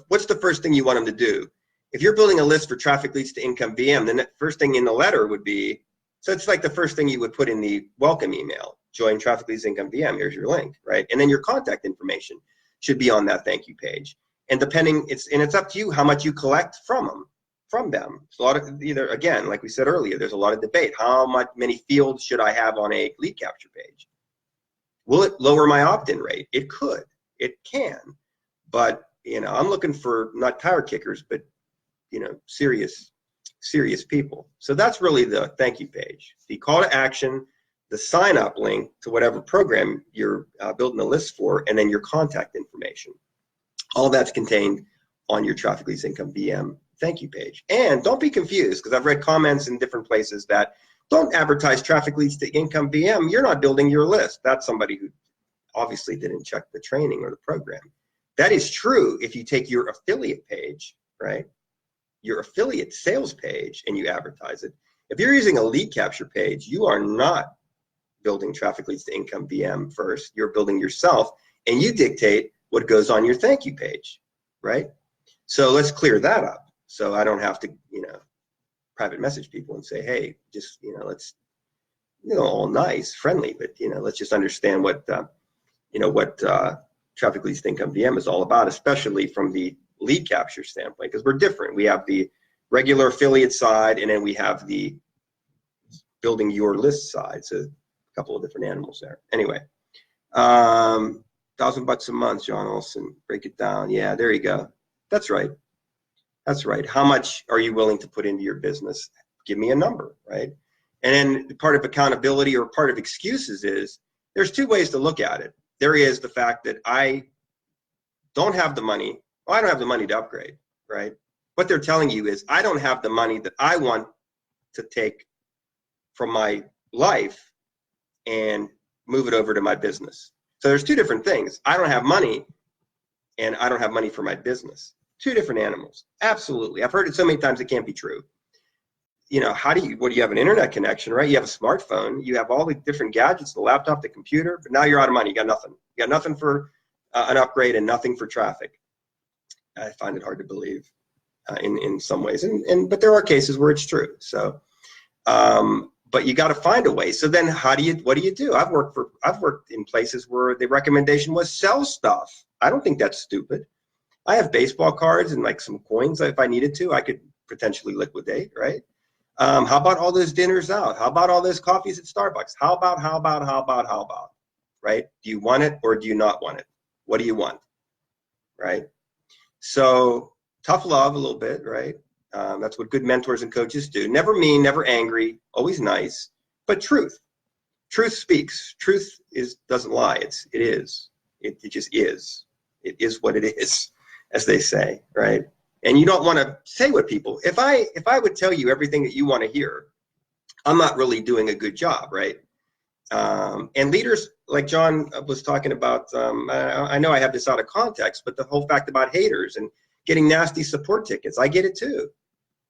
what's the first thing you want them to do? If you're building a list for Trafficleads2incomeVM, then the first thing in the letter would be, so it's like the first thing you would put in the welcome email, join Trafficleads2incomeVM, here's your link, right? And then your contact information should be on that thank you page. And it's up to you how much you collect from them. It's a lot of, again, like we said earlier, there's a lot of debate. How many fields should I have on a lead capture page? Will it lower my opt-in rate? It could, it can, but I'm looking for not tire kickers, but serious people. So that's really the thank you page, the call to action, the sign up link to whatever program you're building a list for, and then your contact information. All that's contained on your Traffic Leads Income VM thank you page. And don't be confused, because I've read comments in different places that don't advertise Traffic Leads to Income VM. You're not building your list. That's somebody who obviously didn't check the training or the program. That is true if you take your affiliate page, right? Your affiliate sales page, and you advertise it. If you're using a lead capture page, you are not building Traffic Leads to Income VM first. You're building yourself, and you dictate what goes on your thank you page, right? So let's clear that up, so I don't have to, private message people and say, hey, just, let's, all nice, friendly, but, let's just understand what, Traffic Leads to Income VM is all about, especially from the lead capture standpoint, because we're different. We have the regular affiliate side, and then we have the building your list side. So a couple of different animals there. Anyway, $1,000 a month, John Olson. Break it down. Yeah, there you go. That's right. That's right. How much are you willing to put into your business? Give me a number, right? And then part of accountability or part of excuses is there's two ways to look at it. There is the fact that I don't have the money. Well, I don't have the money to upgrade, right? What they're telling you is I don't have the money that I want to take from my life and move it over to my business. So there's two different things. I don't have money, and I don't have money for my business. Two different animals. Absolutely. I've heard it so many times it can't be true. What do you have an internet connection, right? You have a smartphone, you have all the different gadgets, the laptop, the computer, but now you're out of money. You got nothing. You got nothing for an upgrade and nothing for traffic. I find it hard to believe in some ways, but there are cases where it's true. So, but you got to find a way. So then, what do you do? I've worked in places where the recommendation was sell stuff. I don't think that's stupid. I have baseball cards and like some coins. If I needed to, I could potentially liquidate, right? How about all those dinners out? How about all those coffees at Starbucks? How about, right? Do you want it or do you not want it? What do you want, right? So tough love a little bit, right? That's what good mentors and coaches do. Never mean, never angry, always nice, but truth. Truth speaks. Truth doesn't lie. It is. It just is. It is what it is, as they say, right? And you don't want to say what people. If I would tell you everything that you want to hear, I'm not really doing a good job, right? And leaders, like John was talking about, I know I have this out of context, but the whole fact about haters and getting nasty support tickets, I get it too,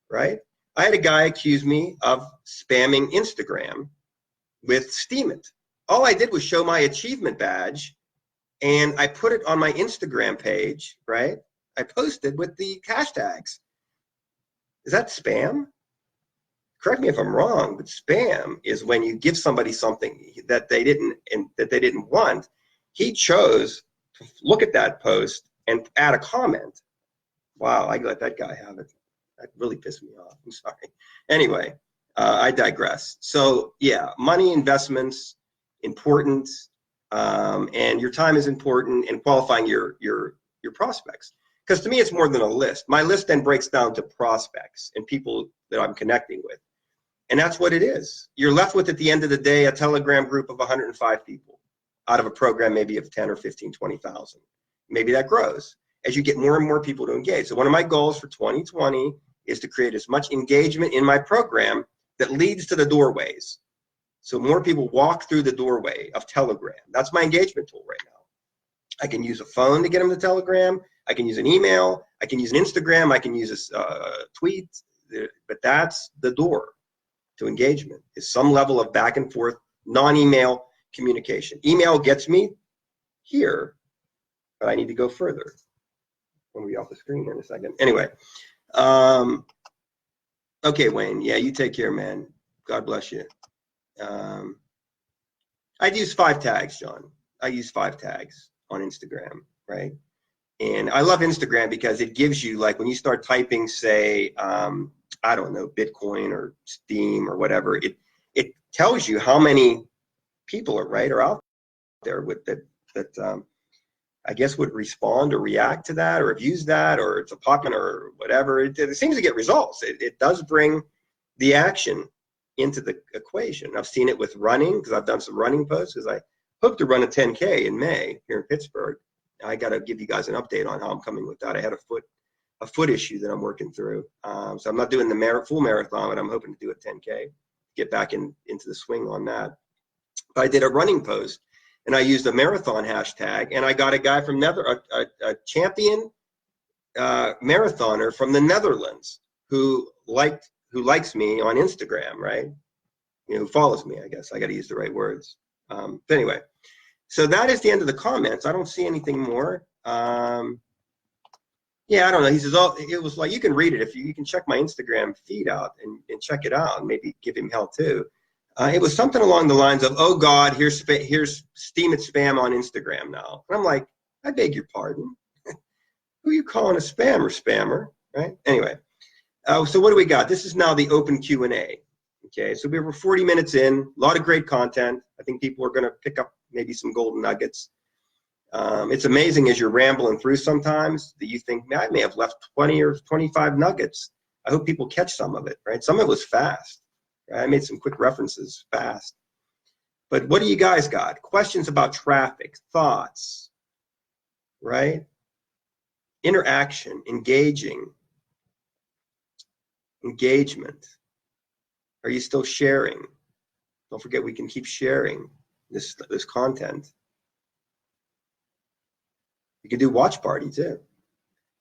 right? I had a guy accuse me of spamming Instagram with Steam It. All I did was show my achievement badge, and I put it on my Instagram page, right? I posted with the hashtags. Is that spam? Correct me if I'm wrong, but spam is when you give somebody something that they didn't want. He chose to look at that post and add a comment. Wow, I let that guy have it. That really pissed me off. I'm sorry. Anyway, I digress. So yeah, money, investments, important, and your time is important, and qualifying your prospects. Because to me, it's more than a list. My list then breaks down to prospects and people that I'm connecting with. And that's what it is. You're left with, at the end of the day, a Telegram group of 105 people out of a program maybe of 10 or 15, 20,000. Maybe that grows as you get more and more people to engage. So one of my goals for 2020 is to create as much engagement in my program that leads to the doorways. So more people walk through the doorway of Telegram. That's my engagement tool right now. I can use a phone to get them to Telegram. I can use an email. I can use an Instagram. I can use a tweet. But that's the door to engagement, is some level of back and forth, non-email communication. Email gets me here, but I need to go further. I'm going to be off the screen here in a second. Anyway, okay, Wayne. Yeah, you take care, man. God bless you. I'd use 5 tags, John. I use 5 tags on Instagram, right? And I love Instagram because it gives you, like, when you start typing, say, I don't know, Bitcoin or Steam or whatever, it tells you how many people are out there with that I guess, would respond or react to that, or have used that, or it's a popular or whatever. It seems to get results. It does bring the action into the equation. I've seen it with running, because I've done some running posts, because I hope to run a 10K in May here in Pittsburgh. I got to give you guys an update on how I'm coming with that. I had a foot issue that I'm working through. So I'm not doing the full marathon, but I'm hoping to do a 10K, get back into the swing on that. But I did a running post, and I used a marathon hashtag, and I got a guy from a champion marathoner from the Netherlands who likes me on Instagram, right? Who follows me, I guess. I got to use the right words. But anyway, so that is the end of the comments. I don't see anything more. Yeah, I don't know. He says, oh, it was like, you can read it if you can check my Instagram feed out and check it out, and maybe give him hell too. It was something along the lines of, oh God, here's Steam It Spam on Instagram now. And I'm like, I beg your pardon. Who are you calling a spam or spammer, right? Anyway, so what do we got? This is now the open Q&A. Okay, so we were 40 minutes in, a lot of great content. I think people are going to pick up maybe some golden nuggets. It's amazing as you're rambling through sometimes that you think, man, I may have left 20 or 25 nuggets. I hope people catch some of it, right? Some of it was fast. Right? I made some quick references fast. But what do you guys got? Questions about traffic, thoughts, right? Interaction, engagement. Are you still sharing? Don't forget, we can keep sharing this content. You can do watch party too. I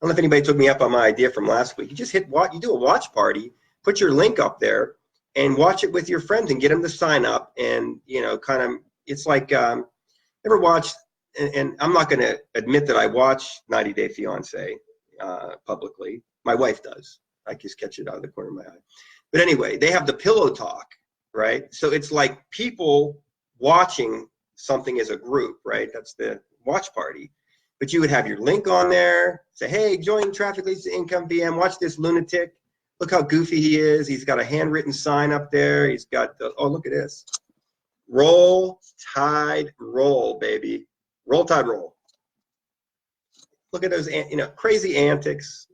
don't know if anybody took me up on my idea from last week. You just you do a watch party, put your link up there, and watch it with your friends and get them to sign up. And kind of, it's like, ever watched? And I'm not going to admit that I watch 90 Day Fiance publicly. My wife does. I just catch it out of the corner of my eye. But anyway, they have the pillow talk, right? So it's like people watching something as a group, right? That's the watch party. But you would have your link on there, say, hey, join Trafficleads2incomeVM, watch this lunatic. Look how goofy he is. He's got a handwritten sign up there. He's got, oh, look at this. Roll, Tide, roll, baby. Roll, Tide, roll. Look at those, crazy antics,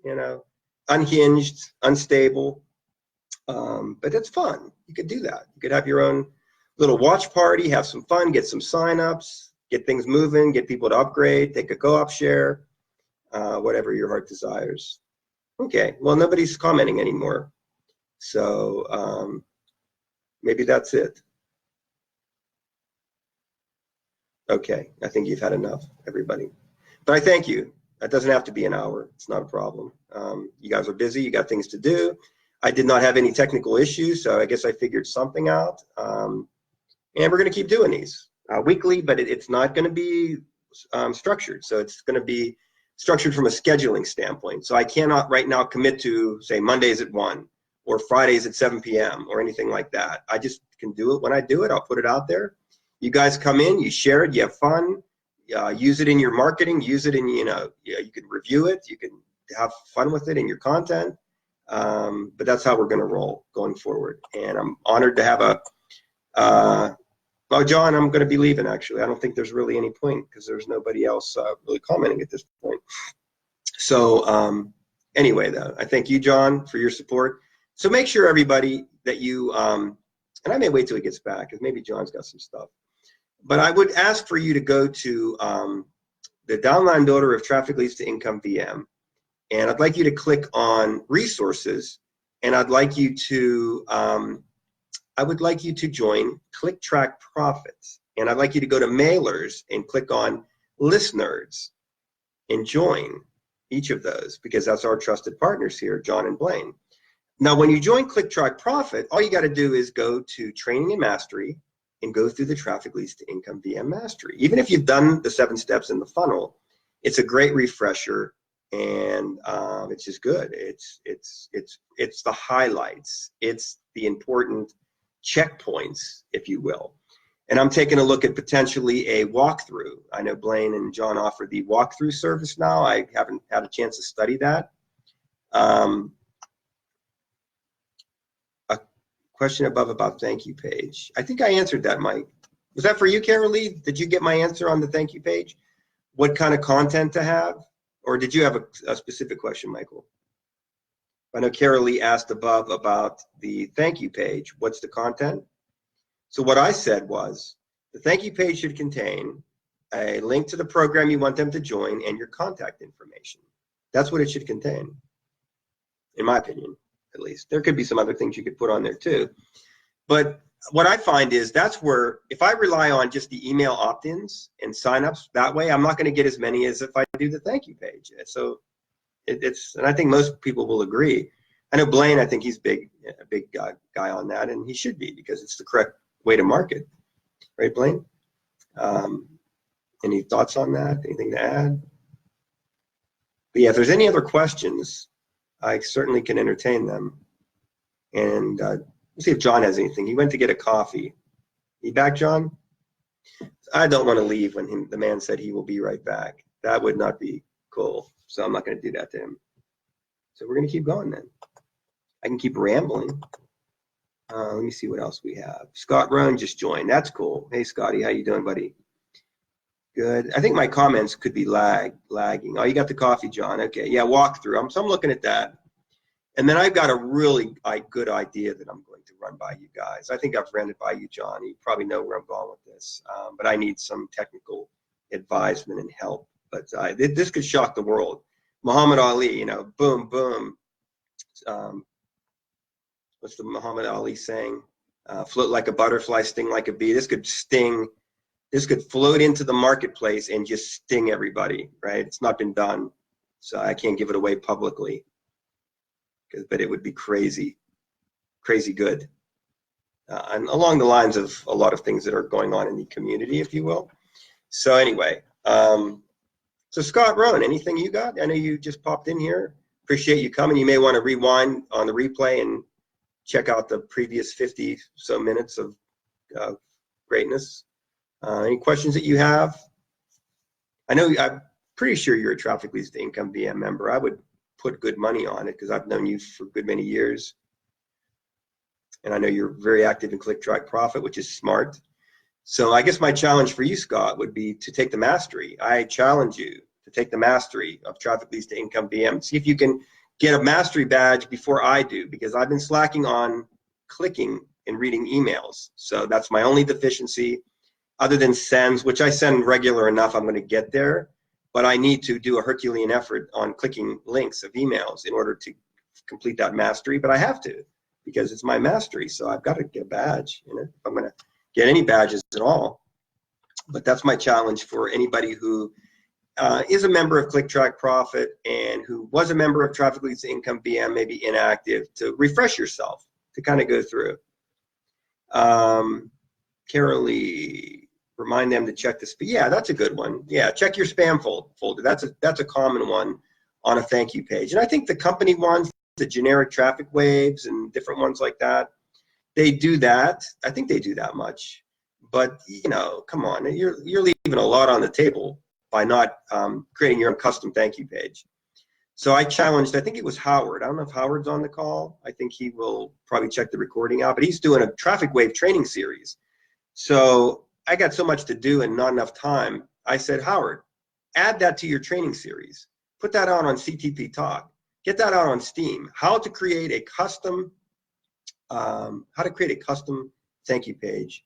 unhinged, unstable. But it's fun. You could do that. You could have your own little watch party, have some fun, get some signups, get things moving, get people to upgrade, take a co-op share, whatever your heart desires. Okay, well, nobody's commenting anymore. So maybe that's it. Okay, I think you've had enough, everybody. But I thank you. That doesn't have to be an hour. It's not a problem. You guys are busy. You got things to do. I did not have any technical issues, so I guess I figured something out. And we're going to keep doing these weekly, but it's not going to be structured. So it's going to be structured from a scheduling standpoint. So I cannot right now commit to, say, Mondays at 1 or Fridays at 7 p.m. or anything like that. I just can do it when I do it. I'll put it out there. You guys come in, you share it, you have fun, use it in your marketing, use it in, you can review it, you can have fun with it in your content. But that's how we're going to roll going forward. And I'm honored to have oh, John, I'm going to be leaving, actually. I don't think there's really any point because there's nobody else really commenting at this point. So anyway, though, I thank you, John, for your support. So make sure, everybody, that you, and I may wait till he gets back because maybe John's got some stuff. But I would ask for you to go to the downline builder of Trafficleads2incomeVM. And I'd like you to click on resources, and I'd like you to join Click Track Profits, and I'd like you to go to mailers and click on listeners and join each of those, because that's our trusted partners here, John and Blaine. Now, when you join Click Track Profit, all you got to do is go to Training and Mastery and go through the Trafficleads2incomeVM Mastery. Even if you've done the 7 steps in the funnel, it's a great refresher. And it's just good. It's the highlights. It's the important checkpoints, if you will. And I'm taking a look at potentially a walkthrough. I know Blaine and John offer the walkthrough service now. I haven't had a chance to study that. A question above about thank you page. I think I answered that, Mike. Was that for you, Carol Lee? Did you get my answer on the thank you page? what kind of content to have? Or did you have a specific question, Michael? I know Carol Lee asked above about the thank you page. What's the content? So what I said was, the thank you page should contain a link to the program you want them to join and your contact information. That's what it should contain, in my opinion, at least. There could be some other things you could put on there too. But what I find is that's where, if I rely on just the email opt-ins and signups that way, I'm not going to get as many as if I do the thank you page. So and I think most people will agree. I know Blaine, I think he's a big guy on that, and he should be, because it's the correct way to market. Right, Blaine? Any thoughts on that? Anything to add? But yeah, if there's any other questions, I certainly can entertain them. And let's see if John has anything. He went to get a coffee. You back, John? I don't want to leave when the man said he will be right back. That would not be cool. So I'm not going to do that to him. So we're going to keep going then. I can keep rambling. Let me see what else we have. Scott Rohn just joined. That's cool. Hey, Scotty, how you doing, buddy? Good. I think my comments could be lagging. Oh, you got the coffee, John. Okay. Yeah, walk through. So I'm looking at that. And then I've got a really good idea that I'm going to run by you guys. I think I've ran it by you, John. You probably know where I'm going with this. But I need some technical advisement and help. But this could shock the world. Muhammad Ali, boom, boom. What's the Muhammad Ali saying? Float like a butterfly, sting like a bee. This could float into the marketplace and just sting everybody, right? It's not been done, so I can't give it away publicly, but it would be crazy good. And along the lines of a lot of things that are going on in the community, if you will. So anyway, so Scott Rohn, anything you got? I know you just popped in here. Appreciate you coming. You may want to rewind on the replay and check out the previous 50 so minutes of greatness. Any questions that you have? I'm pretty sure you're a Trafficleads2incomeVM member. I would put good money on it because I've known you for a good many years. And I know you're very active in Click Track Profit, which is smart. So I guess my challenge for you, Scott, would be to take the mastery. I challenge you to take the mastery of Trafficleads2incomeVM. See if you can get a mastery badge before I do, because I've been slacking on clicking and reading emails. So that's my only deficiency, other than sends, which I send regular enough. I'm going to get there, but I need to do a Herculean effort on clicking links of emails in order to complete that mastery. But I have to, because it's my mastery. So I've got to get a badge in it if I'm going to get any badges at all. But that's my challenge for anybody who is a member of Click Track Profit and who was a member of Trafficleads2incomeVM, maybe inactive, to refresh yourself, to kind of go through. Carol Lee, remind them to check the spam. Yeah, that's a good one. Yeah, check your spam folder. That's a common one on a thank you page. And I think the company ones, the generic traffic waves and different ones like that, they do that. I think they do that much. But come on, you're leaving a lot on the table by not creating your own custom thank you page. So I challenged, I think it was Howard. I don't know if Howard's on the call. I think he will probably check the recording out, but he's doing a traffic wave training series. So I got so much to do and not enough time. I said, Howard, add that to your training series. Put that out on CTP Talk. Get that out on Steam. How to create a custom thank you page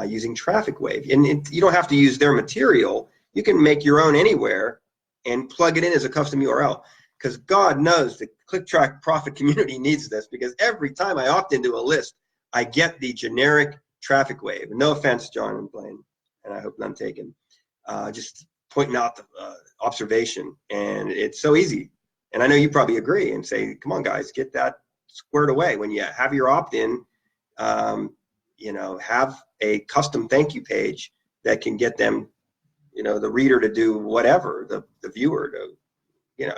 using Traffic Wave. And you don't have to use their material. You can make your own anywhere and plug it in as a custom URL. Because God knows the Click Track Profit community needs this, because every time I opt into a list, I get the generic Traffic Wave. No offense, John and Blaine, and I hope none taken. Just pointing out the observation, and it's so easy. And I know you probably agree and say, come on, guys, get that squared away. When you have your opt-in, have a custom thank you page that can get them, the reader to do whatever, the viewer to,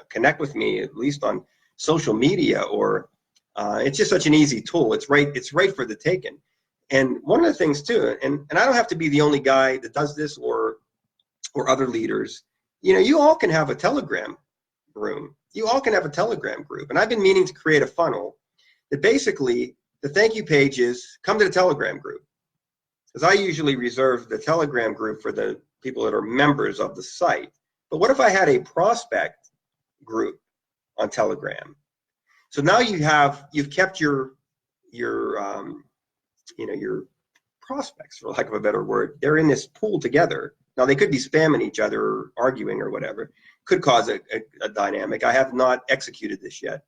connect with me at least on social media, or it's just such an easy tool. It's right for the taking. And one of the things too, and I don't have to be the only guy that does this, or other leaders. You all can have a Telegram room. You all can have a Telegram group. And I've been meaning to create a funnel that basically the thank you page is come to the Telegram group. Because I usually reserve the Telegram group for the people that are members of the site. But what if I had a prospect group on Telegram? So now you've kept your prospects, for lack of a better word. They're in this pool together. Now they could be spamming each other or arguing or whatever. Could cause a dynamic. I have not executed this yet.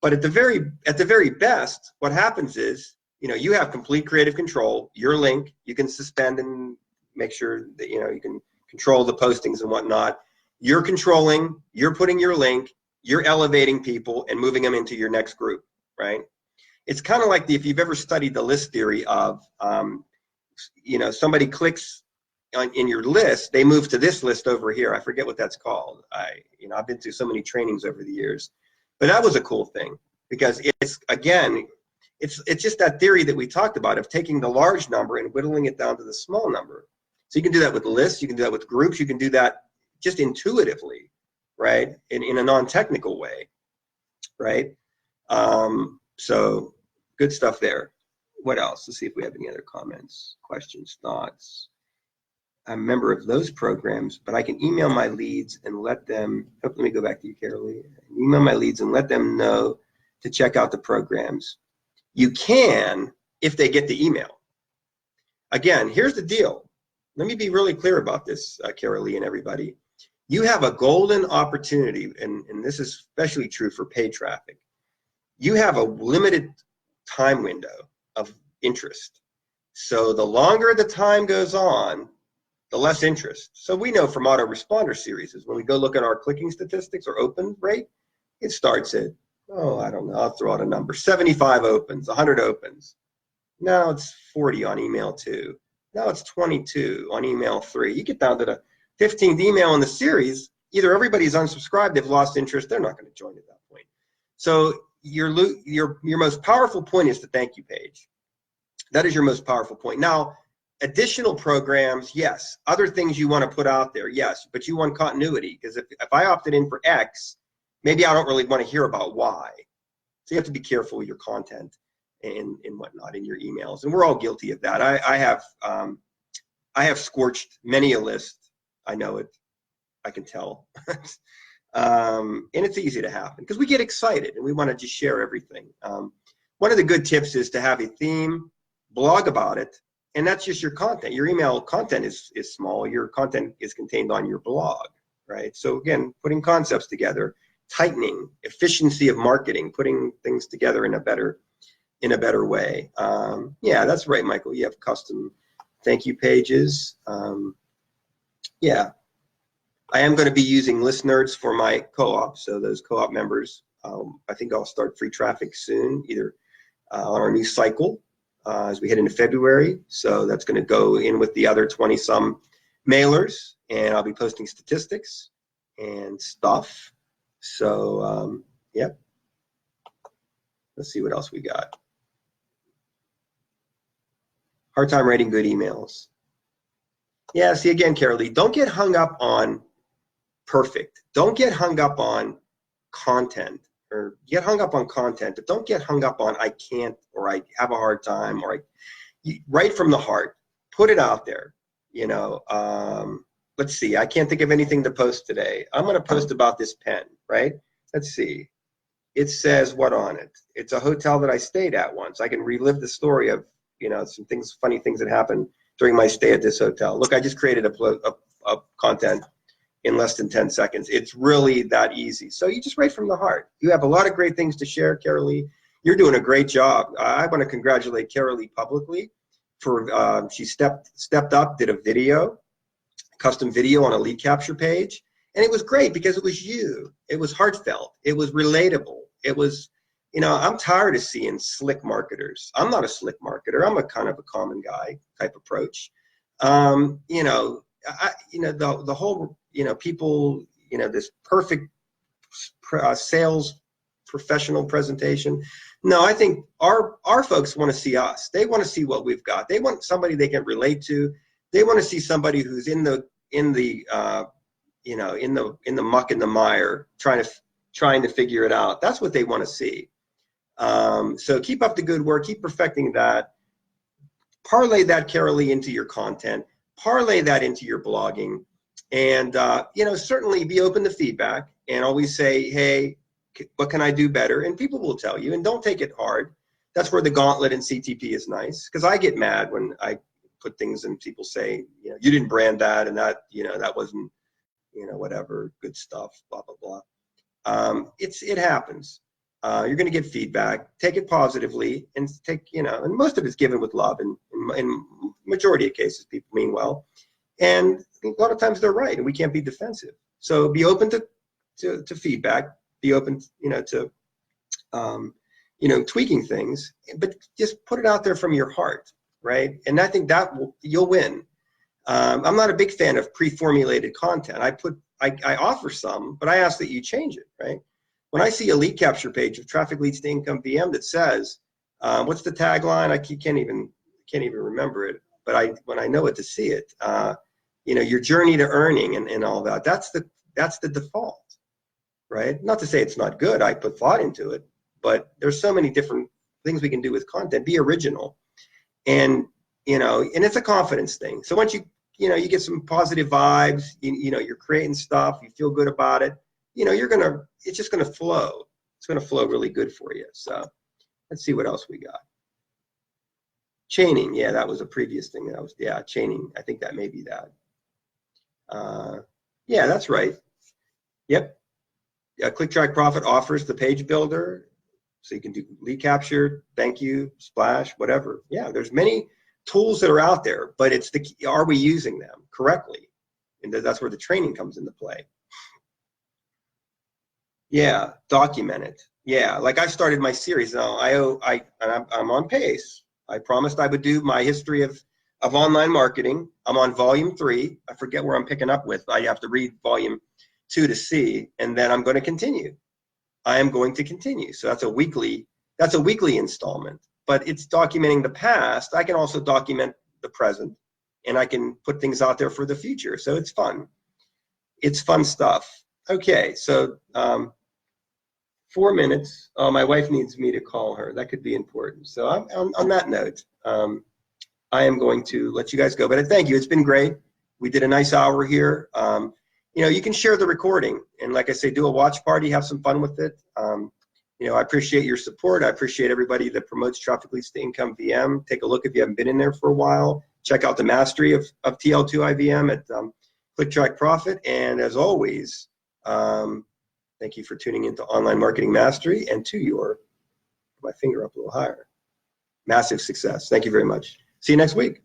But at the very best, what happens is, you have complete creative control. Your link, you can suspend and make sure that you can control the postings and whatnot. You're controlling, you're putting your link, you're elevating people and moving them into your next group, right? It's kind of like if you've ever studied the list theory of, somebody clicks in your list, they move to this list over here. I forget what that's called. I've been through so many trainings over the years, but that was a cool thing because it's just that theory that we talked about of taking the large number and whittling it down to the small number. So you can do that with lists, you can do that with groups, you can do that just intuitively, right? In a non-technical way, right? So good stuff there. What else? Let's see if we have any other comments, questions, thoughts. I'm a member of those programs, but I can email my leads and let them, let me go back to you, Carolee. Email my leads and let them know to check out the programs. You can if they get the email. Again, here's the deal. Let me be really clear about this, Carolee and everybody. You have a golden opportunity, and this is especially true for paid traffic. You have a limited time window of interest. So the longer the time goes on, the less interest. So we know from autoresponder series is when we go look at our clicking statistics or open rate, it starts at, I don't know, I'll throw out a number, 75 opens, 100 opens. Now it's 40 on email 2. Now it's 22 on email 3. You get down to the 15th email in the series, either everybody's unsubscribed, they've lost interest, they're not going to join at that point. So your most powerful point is the thank you page. That is your most powerful point. Now, additional programs, yes. Other things you want to put out there, yes. But you want continuity, because if I opted in for X, maybe I don't really want to hear about Y. So you have to be careful with your content and whatnot in your emails. And we're all guilty of that. I have scorched many a list. I know it. I can tell. And it's easy to happen because we get excited and we want to just share everything. One of the good tips is to have a theme, blog about it, and that's just your content. Your email content is small. Your content is contained on your blog, right? So again, putting concepts together, tightening, efficiency of marketing, putting things together in a better way. Yeah, that's right, Michael. You have custom thank you pages. Yeah, I am going to be using List Nerds for my co-op. So those co-op members, I think I'll start free traffic soon, either on our new cycle as we head into February. So that's going to go in with the other 20-some mailers, and I'll be posting statistics and stuff. So, yep. Let's see what else we got. Hard time writing good emails. Yeah, see again, Carolee, don't get hung up on perfect. Don't get hung up on content, or get hung up on content, but don't get hung up on I can't, or I have a hard time, or write from the heart. Put it out there. Let's see. I can't think of anything to post today. I'm going to post about this pen, right? Let's see. It says what on it? It's a hotel that I stayed at once. I can relive the story of, some things, funny things that happened during my stay at this hotel. Look, I just created a content in less than 10 seconds. It's really that easy. So you just write from the heart. You have a lot of great things to share, Carolee. You're doing a great job. I want to congratulate Carolee publicly for she stepped up, did a video, custom video on a lead capture page. And it was great because it was you. It was heartfelt. It was relatable. It was, I'm tired of seeing slick marketers. I'm not a slick marketer. I'm a kind of a common guy type approach. The whole, people, this perfect sales professional presentation. No, I think our folks want to see us. They want to see what we've got. They want somebody they can relate to. They want to see somebody who's in the muck and the mire, trying to figure it out. That's what they want to see. So keep up the good work. Keep perfecting that. Parlay that, Carolee, into your content. parlay that into your blogging, and you know, certainly be open to feedback, and always say, hey, what can I do better? And people will tell you, and don't take it hard. That's where the gauntlet in CTP is nice, because I get mad when I put things and people say, you know, you didn't brand that, and that, you know, that wasn't, you know, whatever, good stuff, blah, blah, blah. It happens. You're going to get feedback. Take it positively, and take, you know, and most of it's given with love, and in majority of cases, people mean well. And a lot of times they're right, and we can't be defensive. So be open to feedback. Be open, you know, to you know, tweaking things, but just put it out there from your heart, right? And I think that you'll win. I'm not a big fan of pre-formulated content. I offer some, but I ask that you change it, right? When I see a lead capture page of Traffic Leads to Income VM that says, what's the tagline? I can't even remember it, but when I know it to see it, you know, your journey to earning and all that. That's the default, right? Not to say it's not good. I put thought into it, but there's so many different things we can do with content. Be original, and you know, and it's a confidence thing. So once you know, you get some positive vibes, you know, you're creating stuff, you feel good about it, you know, it's just gonna flow. It's gonna flow really good for you. So let's see what else we got. Chaining, yeah, that was a previous thing. Yeah, chaining. I think that may be that. Yeah, that's right. Yep. Click Track Profit offers the page builder, so you can do lead capture, thank you, splash, whatever. Yeah, there's many tools that are out there, but it's are we using them correctly? And that's where the training comes into play. Yeah, document it. Yeah, like I started my series now. I'm on pace. I promised I would do my history of online marketing. I'm on volume 3. I forget where I'm picking up with. I have to read volume 2 to see, and then I'm going to continue. I am going to continue. So that's a weekly installment, but it's documenting the past. I can also document the present, and I can put things out there for the future. So it's fun. It's fun stuff. Okay, so 4 minutes. Oh, my wife needs me to call her. That could be important. So on that note, I am going to let you guys go, but thank you. It's been great. We did a nice hour here. You know, you can share the recording, and like I say, do a watch party, have some fun with it. You know, I appreciate your support. I appreciate everybody that promotes Traffic Leads to Income VM. Take a look if you haven't been in there for a while. Check out the mastery of TL2IVM at Click Track Profit. And as always, thank you for tuning into Online Marketing Mastery, and to your, my finger up a little higher, massive success. Thank you very much. See you next week.